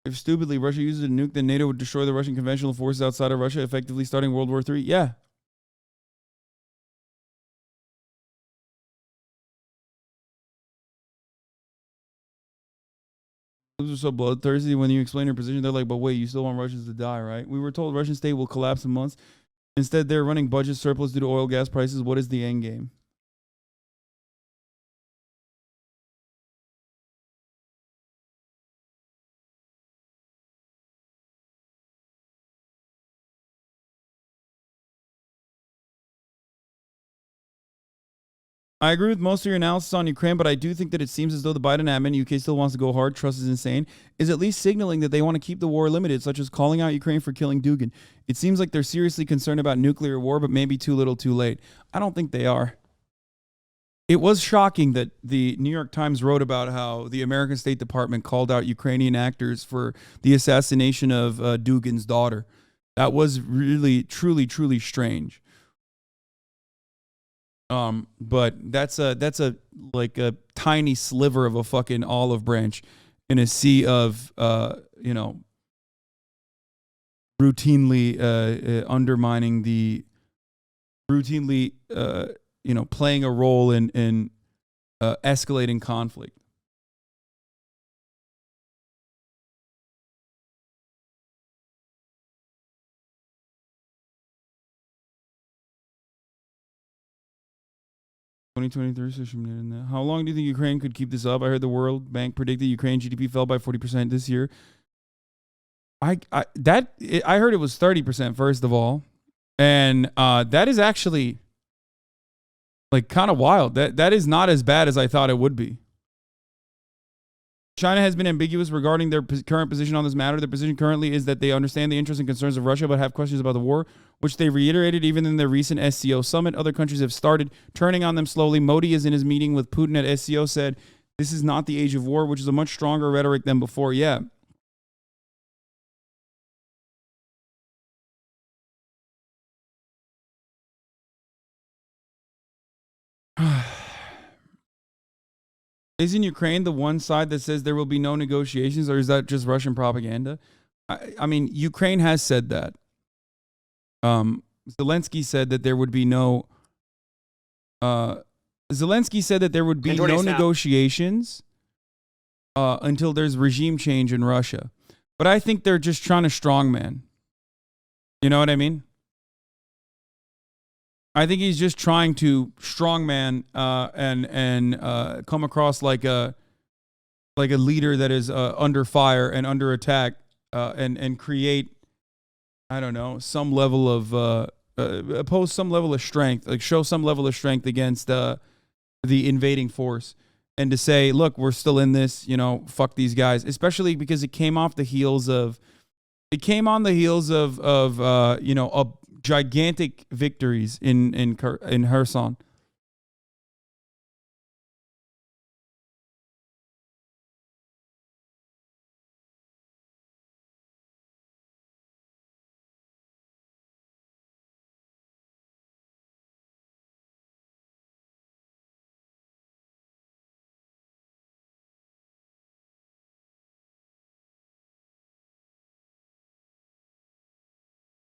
If stupidly Russia uses a nuke, then NATO would destroy the Russian conventional forces outside of Russia, effectively starting World War III. Yeah. Those are so bloodthirsty. When you explain their position, they're like, but wait, you still want Russians to die, right? We were told Russian state will collapse in months. Instead, they're running budget surplus due to oil gas prices. What is the end game? I agree with most of your analysis on Ukraine, but I do think that it seems as though the Biden admin, UK still wants to go hard, trust is insane, is at least signaling that they want to keep the war limited, such as calling out Ukraine for killing Dugin. It seems like they're seriously concerned about nuclear war, but maybe too little too late. I don't think they are. It was shocking that the New York Times wrote about how the American State Department called out Ukrainian actors for the assassination of Dugin's daughter. That was really, truly, truly strange. But that's a like a tiny sliver of a fucking olive branch in a sea of routinely undermining the routinely playing a role in escalating conflict. How long do you think Ukraine could keep this up? I heard the World Bank predicted Ukraine GDP fell by 40% this year. I heard it was 30% first of all, and that is actually like kind of wild. That is not as bad as I thought it would be. China has been ambiguous regarding their current position on this matter. Their position currently is that they understand the interests and concerns of Russia, but have questions about the war, which they reiterated even in their recent SCO summit. Other countries have started turning on them slowly. Modi, is in his meeting with Putin at SCO, said, "This is not the age of war," which is a much stronger rhetoric than before. Yeah. Isn't Ukraine the one side that says there will be no negotiations, or is that just Russian propaganda? I mean, Ukraine has said that. Zelensky said that there would be no. Zelensky said that there would be no negotiations until there's regime change in Russia. But I think they're just trying to strongman. You know what I mean? I think he's just trying to strongman and come across like a leader that is under fire and under attack and create, I don't know, some level of oppose some level of strength, like show some level of strength against the invading force, and to say, look, we're still in this, fuck these guys, especially because it came on the heels of gigantic victories in Kherson.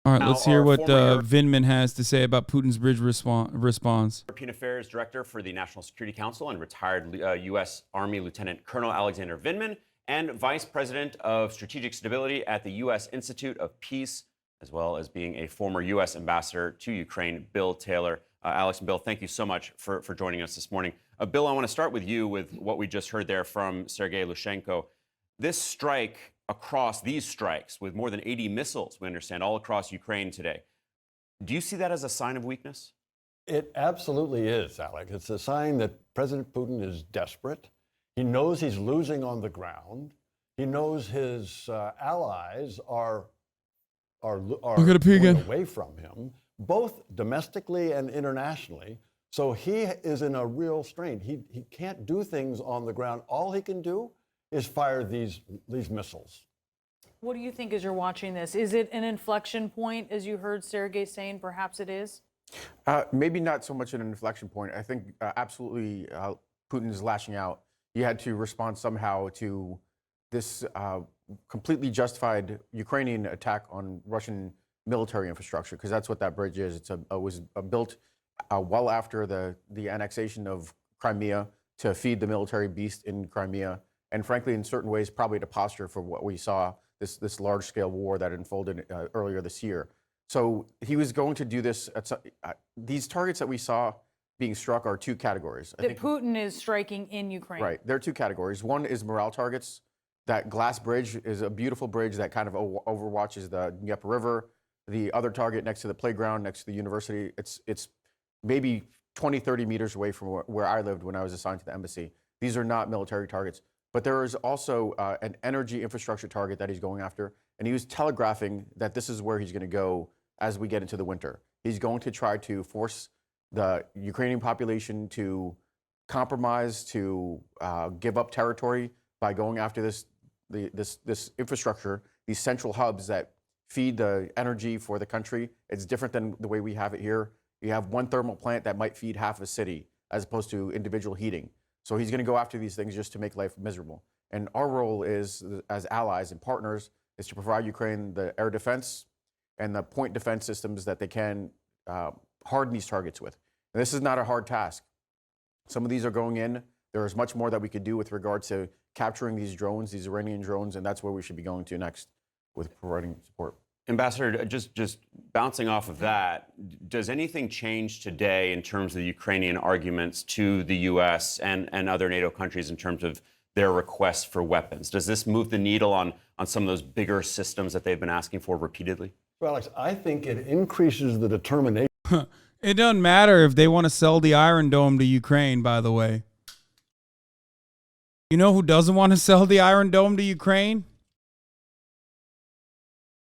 All right, Now, let's hear our what former Vindman has to say about Putin's bridge response. European Affairs Director for the National Security Council and retired U.S. Army Lieutenant Colonel Alexander Vindman, and Vice President of Strategic Stability at the U.S. Institute of Peace, as well as being a former U.S. Ambassador to Ukraine, Bill Taylor. Alex and Bill, thank you so much for joining us this morning. Bill, I want to start with you with what we just heard there from Sergei Lushenko. This strike across these strikes with more than 80 missiles, we understand, all across Ukraine today. Do you see that as a sign of weakness? It absolutely is, Alex. It's a sign that President Putin is desperate. He knows he's losing on the ground. He knows his allies are going away from him, both domestically and internationally. So he is in a real strain. He can't do things on the ground. All he can do is fire these missiles. What do you think as you're watching this? Is it an inflection point, as you heard Sergei saying? Perhaps it is? Maybe not so much an inflection point. I think absolutely Putin is lashing out. He had to respond somehow to this completely justified Ukrainian attack on Russian military infrastructure, because that's what that bridge is. It was built well after the annexation of Crimea to feed the military beast in Crimea. And frankly, in certain ways, probably to posture for what we saw, this large-scale war that unfolded earlier this year. So he was going to do this. These targets that we saw being struck are two categories. That Putin is striking in Ukraine. Right. There are two categories. One is morale targets. That glass bridge is a beautiful bridge that kind of overwatches the Dnieper River. The other target next to the playground, next to the university, it's maybe 20, 30 meters away from where I lived when I was assigned to the embassy. These are not military targets. But there is also an energy infrastructure target that he's going after. And he was telegraphing that this is where he's going to go as we get into the winter. He's going to try to force the Ukrainian population to compromise, to give up territory by going after this infrastructure, these central hubs that feed the energy for the country. It's different than the way we have it here. You have one thermal plant that might feed half a city as opposed to individual heating. So he's going to go after these things just to make life miserable. And our role is, as allies and partners, is to provide Ukraine the air defense and the point defense systems that they can harden these targets with. And this is not a hard task. Some of these are going in. There is much more that we could do with regard to capturing these drones, these Iranian drones, and that's where we should be going to next with providing support. Ambassador, just bouncing off of that, does anything change today in terms of the Ukrainian arguments to the U.S. and other NATO countries in terms of their requests for weapons? Does this move the needle on some of those bigger systems that they've been asking for repeatedly? Well, Alex, I think it increases the determination. It doesn't matter if they want to sell the Iron Dome to Ukraine, by the way. You know who doesn't want to sell the Iron Dome to Ukraine?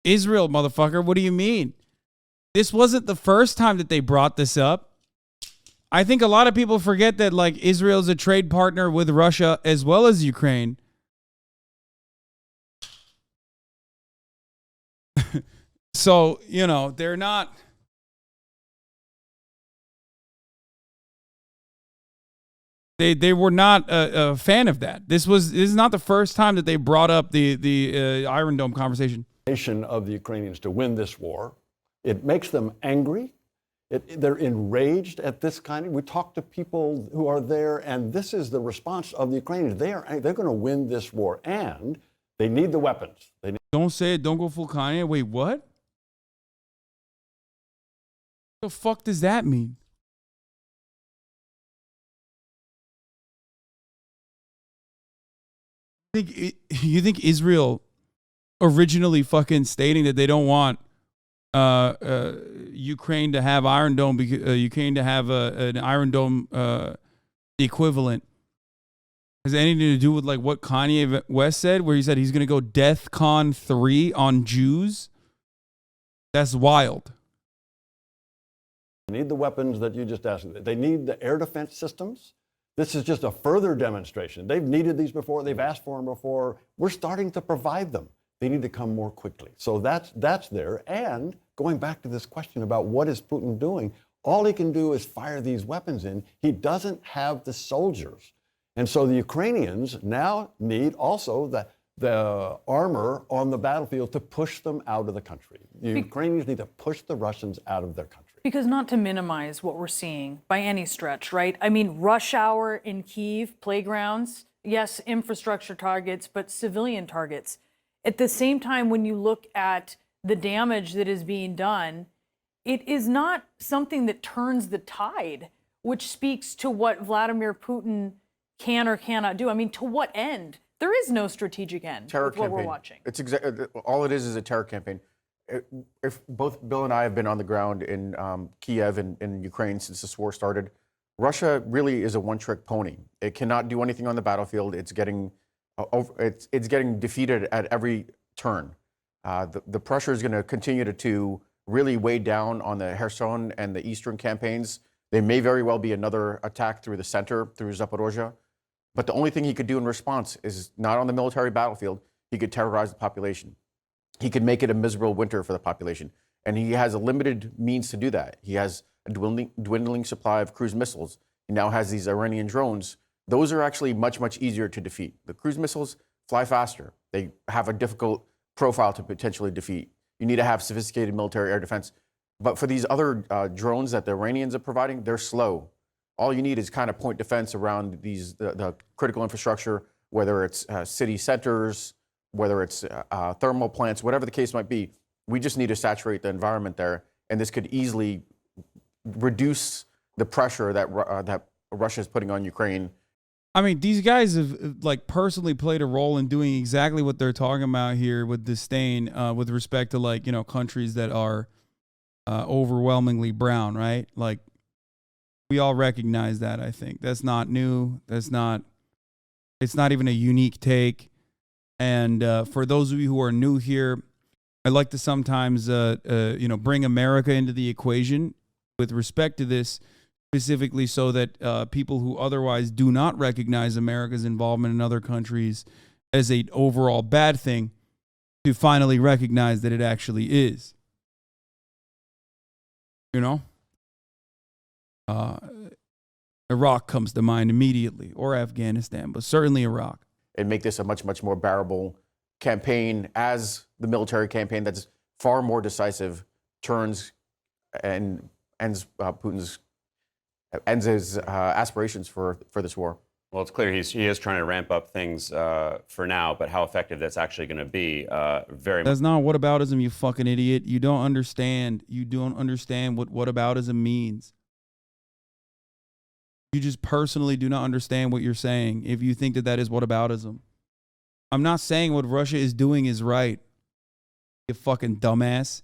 Israel, motherfucker. What do you mean? This wasn't the first time that they brought this up. I think a lot of people forget that, like, Israel's a trade partner with Russia as well as Ukraine. So, you know, they're not... They were not a fan of that. This is not the first time that they brought up the Iron Dome conversation. Of the Ukrainians to win this war. It makes them angry. They're enraged at this kind of... We talk to people who are there, and this is the response of the Ukrainians. They're going to win this war, and they need the weapons. Don't say it. Don't go full Kanye. Wait, what? What the fuck does that mean? You think Israel originally fucking stating that they don't want Ukraine to have Iron Dome, because Ukraine to have an Iron Dome equivalent, has anything to do with like what Kanye West said, where he said he's going to go DEFCON 3 on Jews? That's wild. They need the weapons that you just asked. They need the air defense systems. This is just a further demonstration. They've needed these before. They've asked for them before. We're starting to provide them. They need to come more quickly. So that's there. And going back to this question about what is Putin doing, all he can do is fire these weapons in. He doesn't have the soldiers. And so the Ukrainians now need also the armor on the battlefield to push them out of the country. The Ukrainians need to push the Russians out of their country. Because not to minimize what we're seeing by any stretch, right? I mean, rush hour in Kyiv, playgrounds, yes, infrastructure targets, but civilian targets. At the same time, when you look at the damage that is being done, it is not something that turns the tide, which speaks to what Vladimir Putin can or cannot do. I mean, to what end? There is no strategic end. Terror with what campaign. we're watching. It's all it is a terror campaign. If both Bill and I have been on the ground in Kiev and in Ukraine since this war started, Russia really is a one-trick pony. It cannot do anything on the battlefield. It's getting defeated at every turn. The pressure is going to continue to really weigh down on the Kherson and the eastern campaigns. There may very well be another attack through the center, through Zaporozhye. But the only thing he could do in response is not on the military battlefield. He could terrorize the population. He could make it a miserable winter for the population. And he has a limited means to do that. He has a dwindling supply of cruise missiles. He now has these Iranian drones. Those are actually much, much easier to defeat. The cruise missiles fly faster. They have a difficult profile to potentially defeat. You need to have sophisticated military air defense. But for these other drones that the Iranians are providing, they're slow. All you need is kind of point defense around the critical infrastructure, whether it's city centers, whether it's thermal plants, whatever the case might be. We just need to saturate the environment there, and this could easily reduce the pressure that Russia is putting on Ukraine. I mean, these guys have like personally played a role in doing exactly what they're talking about here with disdain, with respect to like, you know, countries that are overwhelmingly brown, right? Like, we all recognize that. I think that's not new. It's not even a unique take. And for those of you who are new here, I like to sometimes, bring America into the equation with respect to this, specifically so that people who otherwise do not recognize America's involvement in other countries as an overall bad thing, to finally recognize that it actually is. You know? Iraq comes to mind immediately, or Afghanistan, but certainly Iraq. And make this a much, much more bearable campaign as the military campaign that's far more decisive turns and ends his aspirations for this war. Well, it's clear he is trying to ramp up things for now, but how effective that's actually going to be, very much. That's not whataboutism, you fucking idiot. You don't understand. You don't understand what whataboutism means. You just personally do not understand what you're saying if you think that that is whataboutism. I'm not saying what Russia is doing is right, you fucking dumbass.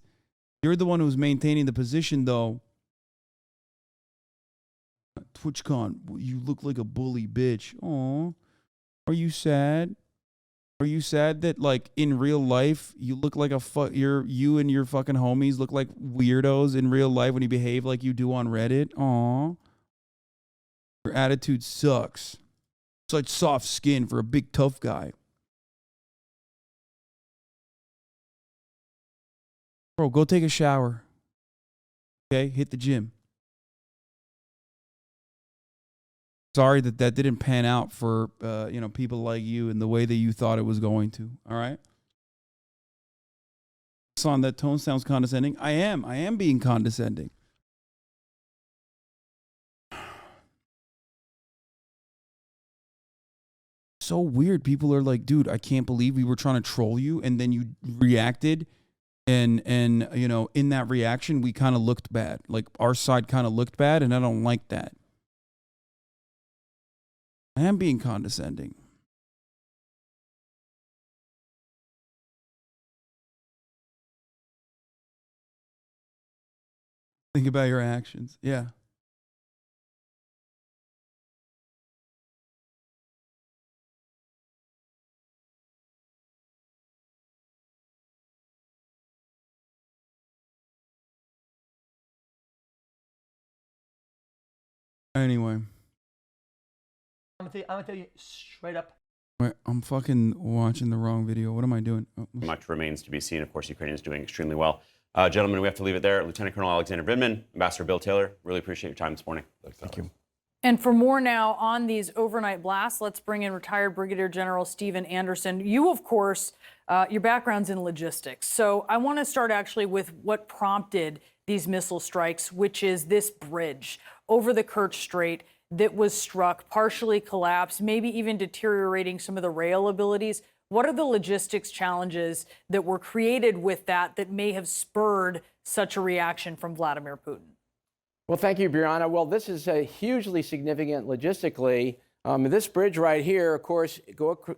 You're the one who's maintaining the position, though. TwitchCon, you look like a bully bitch. Aw. Are you sad? Are you sad that, like, in real life, you look like you and your fucking homies look like weirdos in real life when you behave like you do on Reddit? Aw. Your attitude sucks. It's like soft skin for a big tough guy. Bro, go take a shower. Okay? Hit the gym. Sorry that didn't pan out for people like you in the way that you thought it was going to. All right? Hasan, that tone sounds condescending. I am being condescending. So weird. People are like, dude, I can't believe we were trying to troll you, and then you reacted, and in that reaction we kind of looked bad. Like, our side kind of looked bad, and I don't like that. I am being condescending. Think about your actions. Yeah. Anyway. I'm gonna tell you straight up. Wait, I'm fucking watching the wrong video. What am I doing? Oh, much remains to be seen. Of course, Ukraine is doing extremely well. Gentlemen, we have to leave it there. Lieutenant Colonel Alexander Vindman, Ambassador Bill Taylor, really appreciate your time this morning. Thank you. And for more now on these overnight blasts, let's bring in retired Brigadier General Stephen Anderson. You, of course, your background's in logistics. So I want to start actually with what prompted these missile strikes, which is this bridge over the Kerch Strait that was struck, partially collapsed, maybe even deteriorating some of the rail abilities. What are the logistics challenges that were created with that may have spurred such a reaction from Vladimir Putin? Well, thank you, Brianna. Well, this is hugely significant logistically. This bridge right here, of course,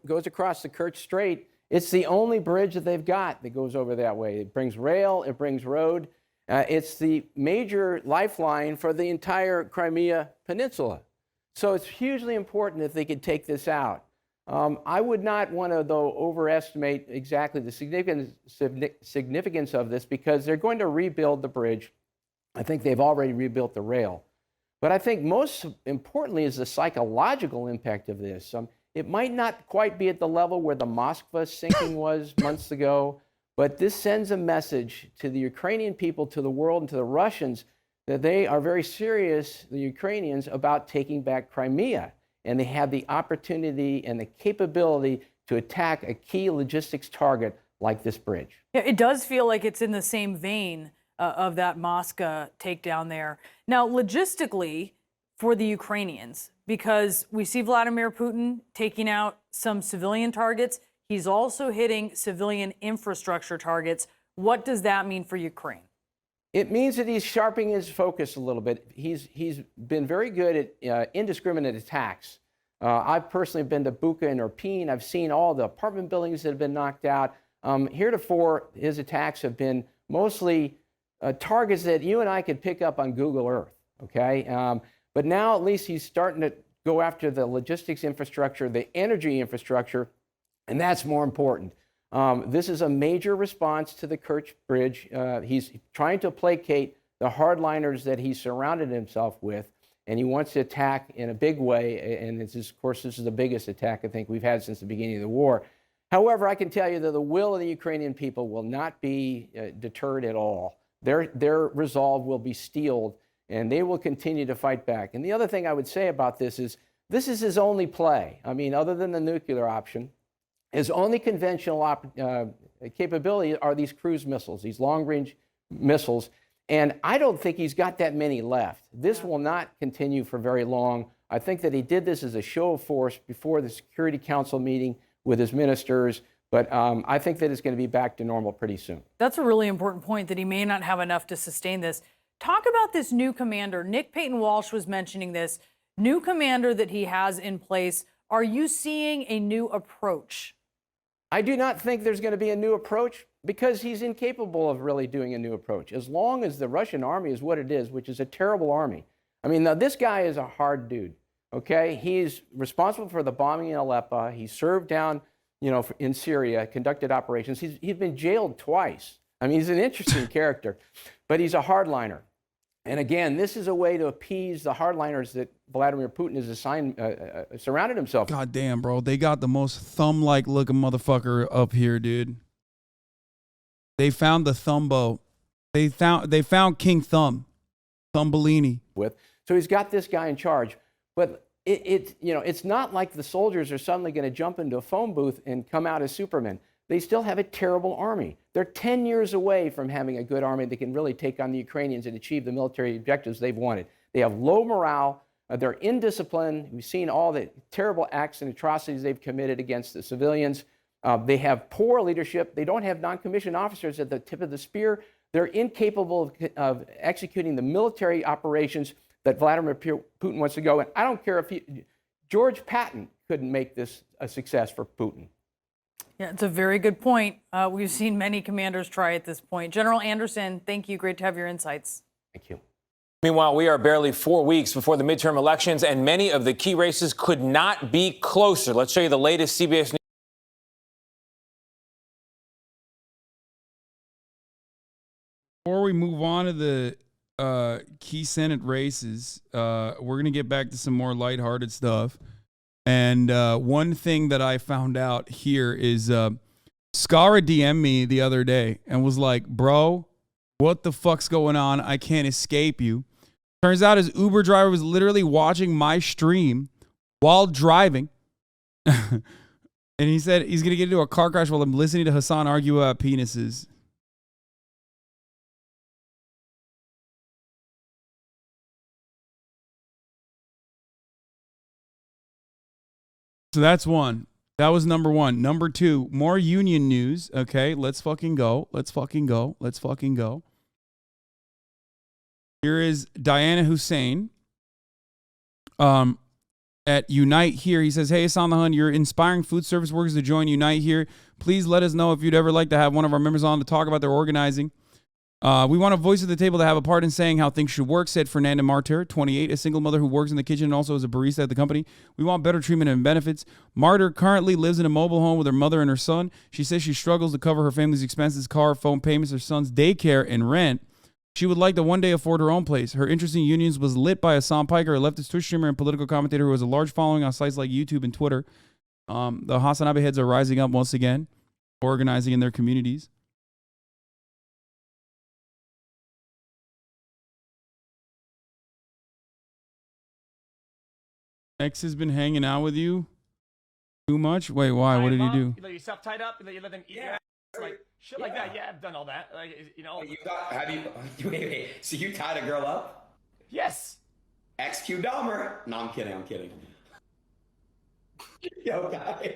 goes across the Kerch Strait. It's the only bridge that they've got that goes over that way. It brings rail, it brings road. It's the major lifeline for the entire Crimea Peninsula. So it's hugely important if they could take this out. I would not want to, though, overestimate exactly the significance of this, because they're going to rebuild the bridge. I think they've already rebuilt the rail. But I think most importantly is the psychological impact of this. It might not quite be at the level where the Moskva sinking was months ago, but this sends a message to the Ukrainian people, to the world, and to the Russians that they are very serious, the Ukrainians, about taking back Crimea. And they have the opportunity and the capability to attack a key logistics target like this bridge. Yeah, it does feel like it's in the same vein of that Moscow takedown there. Now, logistically, for the Ukrainians, because we see Vladimir Putin taking out some civilian targets, he's also hitting civilian infrastructure targets. What does that mean for Ukraine? It means that he's sharpening his focus a little bit. He's been very good at indiscriminate attacks. I've personally been to Bucha and Irpin. I've seen all the apartment buildings that have been knocked out. Heretofore, his attacks have been mostly targets that you and I could pick up on Google Earth, okay? But now at least he's starting to go after the logistics infrastructure, the energy infrastructure, and that's more important. This is a major response to the Kerch Bridge. He's trying to placate the hardliners that he surrounded himself with, and he wants to attack in a big way, and of course, this is the biggest attack I think we've had since the beginning of the war. However, I can tell you that the will of the Ukrainian people will not be deterred at all. Their resolve will be steeled, and they will continue to fight back. And the other thing I would say about this is his only play. I mean, other than the nuclear option, his only conventional capability are these cruise missiles, these long-range missiles, and I don't think he's got that many left. This will not continue for very long. I think that he did this as a show of force before the Security Council meeting with his ministers, but I think that it's going to be back to normal pretty soon. That's a really important point, that he may not have enough to sustain this. Talk about this new commander. Nick Payton-Walsh was mentioning this. New commander that he has in place. Are you seeing a new approach? I do not think there's going to be a new approach, because he's incapable of really doing a new approach. As long as the Russian army is what it is, which is a terrible army. I mean, now this guy is a hard dude, okay? He's responsible for the bombing in Aleppo. He served down, in Syria, conducted operations. He's been jailed twice. I mean, he's an interesting character, but he's a hardliner. And again, this is a way to appease the hardliners that Vladimir Putin has surrounded himself. God damn, bro. They got the most thumb-like looking motherfucker up here, dude. They found the Thumbo. They found King Thumb, Thumbellini. So he's got this guy in charge, but it's not like the soldiers are suddenly going to jump into a phone booth and come out as Supermen. They still have a terrible army. They're 10 years away from having a good army that can really take on the Ukrainians and achieve the military objectives they've wanted. They have low morale. They're indisciplined. We've seen all the terrible acts and atrocities they've committed against the civilians. They have poor leadership. They don't have non-commissioned officers at the tip of the spear. They're incapable of executing the military operations that Vladimir Putin wants to go. And I don't care if George Patton couldn't make this a success for Putin. Yeah, it's a very good point. We've seen many commanders try at this point. General Anderson, thank you. Great to have your insights. Thank you. Meanwhile, we are barely 4 weeks before the midterm elections, and many of the key races could not be closer. Let's show you the latest CBS News. Before we move on to the key Senate races, we're going to get back to some more lighthearted stuff. And one thing that I found out here is Skara DM'd me the other day and was like, bro, what the fuck's going on? I can't escape you. Turns out his Uber driver was literally watching my stream while driving. And he said he's going to get into a car crash while I'm listening to Hasan argue about penises. So that's one. That was number one. Number two, more union news. Okay, let's fucking go. Let's fucking go. Let's fucking go. Here is Diana Hussein at Unite Here. He says, hey, Hasan the Hun, you're inspiring food service workers to join Unite Here. Please let us know if you'd ever like to have one of our members on to talk about their organizing. We want a voice at the table to have a part in saying how things should work, said Fernanda Martyr, 28, a single mother who works in the kitchen and also is a barista at the company. We want better treatment and benefits. Martyr currently lives in a mobile home with her mother and her son. She says she struggles to cover her family's expenses, car, phone payments, her son's daycare, and rent. She would like to one day afford her own place. Her interest in unions was lit by Hasan Piker, a leftist Twitch streamer and political commentator who has a large following on sites like YouTube and Twitter. The HasanAbi heads are rising up once again, organizing in their communities. X has been hanging out with you too much? Wait, why? What did he do? You let yourself tied up, you let them eat your ass, like shit like that. Yeah, I've done all that. Like, you know. Wait. So you tied a girl up? Yes. XQ Dahmer. No, I'm kidding. Yo, guy.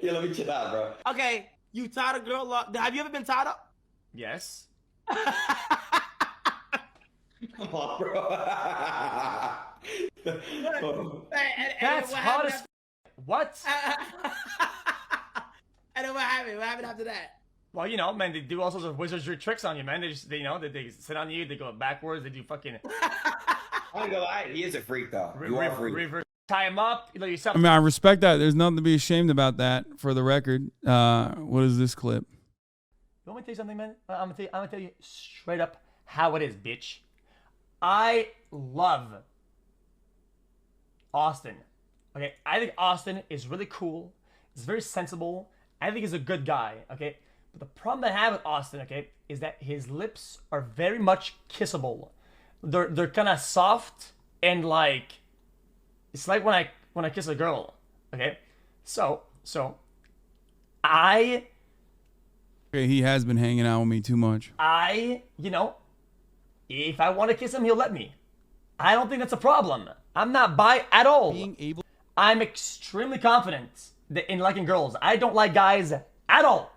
Yeah, let me chill out, bro. Okay, you tied a girl up. Have you ever been tied up? Yes. Come on, bro. That's hard as what? And then what happened? What happened after that? Well, you know, man, they do all sorts of wizardry tricks on you, man. They just, they sit on you, they go backwards, they do fucking. I'm gonna go lie. He is a freak, though. You are a freak. Tie him up. You let yourself. I mean, I respect that. There's nothing to be ashamed about that, for the record. What is this clip? You want me to tell you something, man? I'm gonna tell you straight up how it is, bitch. I love Austin. Okay, I think Austin is really cool. He's very sensible. I think he's a good guy. Okay, but the problem that I have with Austin, okay, is that his lips are very much kissable. They're kind of soft and like it's like when I kiss a girl. Okay, so I. Okay, he has been hanging out with me too much. You know, if I want to kiss him, he'll let me. I don't think that's a problem. I'm not bi at all. I'm extremely confident that in liking girls. I don't like guys at all.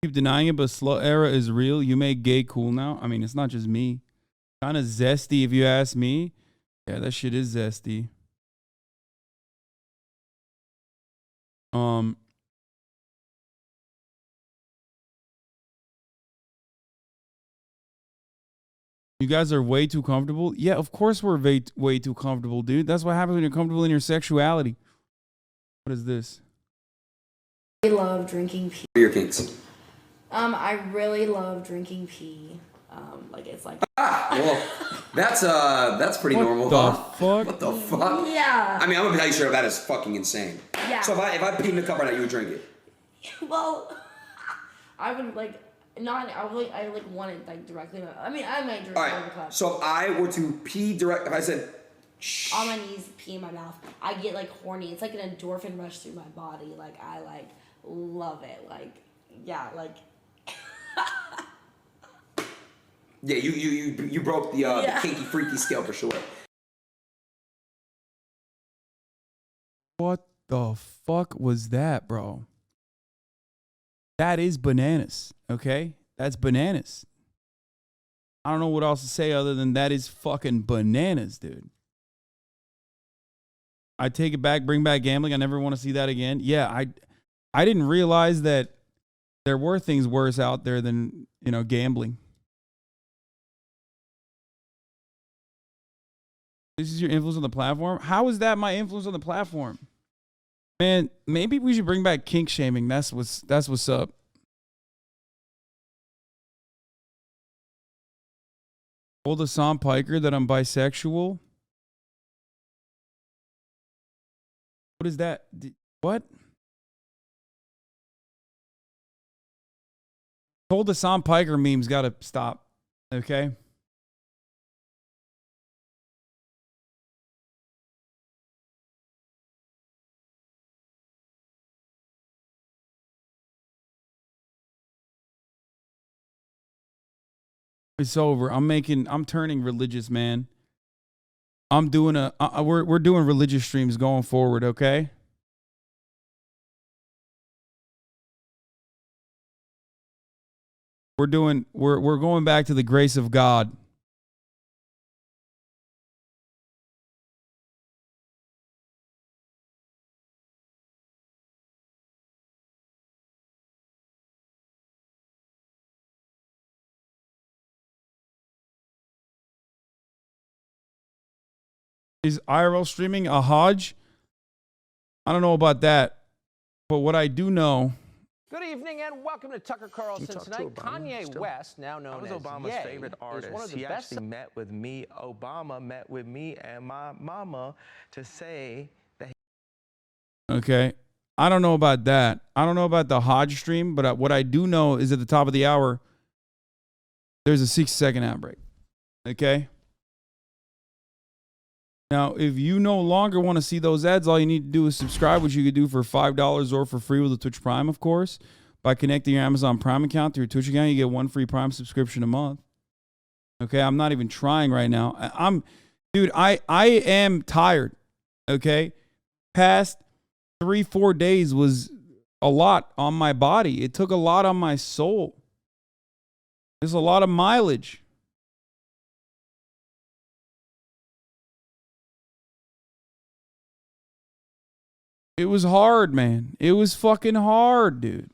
Keep denying it, but slut era is real. You make gay cool now. I mean, it's not just me. Kind of zesty, if you ask me. Yeah, that shit is zesty. You guys are way too comfortable. Yeah, of course we're way too comfortable, dude. That's what happens when you're comfortable in your sexuality. What is this? I love drinking pee. What are your kinks? I really love drinking pee. Like it's like. Well, that's pretty normal. The huh? fuck? What the fuck? Yeah. I mean, I'm gonna tell you straight up, that is fucking insane. Yeah. So if I peed in a cup right now, you would drink it? Well, I would like not. I like want it like directly. I mean, I might drink out of the cup. So if I were to pee direct, if I said. On my knees, pee in my mouth. I get like horny. It's like an endorphin rush through my body. Like I like love it. Like yeah, like. Yeah, you broke the kinky freaky scale for sure. What the fuck was that, bro? That is bananas, okay? That's bananas. I don't know what else to say other than that is fucking bananas, dude. I take it back, bring back gambling. I never want to see that again. Yeah, I didn't realize that there were things worse out there than, you know, gambling. This is your influence on the platform? How is that my influence on the platform? Man, maybe we should bring back kink shaming. That's what's up. Told Hasan Piker that I'm bisexual. What is that? What? Told Hasan Piker memes got to stop. Okay. It's over. I'm turning religious, man. I'm doing we're doing religious streams going forward, okay? We're going back to the grace of God. Is IRL streaming a Hajj? I don't know about that. But what I do know. Good evening and welcome to Tucker Carlson tonight. Kanye West, now known as Obama's Ye, favorite artist. is one of the He best. actually met with me. Obama met with me and my mama to say that. Okay. I don't know about that. I don't know about the Hajj stream, but what I do know is at the top of the hour, there's a 60-second ad break. Okay. Now, if you no longer want to see those ads, all you need to do is subscribe, which you could do for $5 or for free with the Twitch Prime, of course. By connecting your Amazon Prime account to your Twitch account, you get one free Prime subscription a month. Okay, I'm not even trying right now. Dude, I am tired. Okay, past 3-4 days was a lot on my body. It took a lot on my soul. There's a lot of mileage. It was hard, man. It was fucking hard, dude.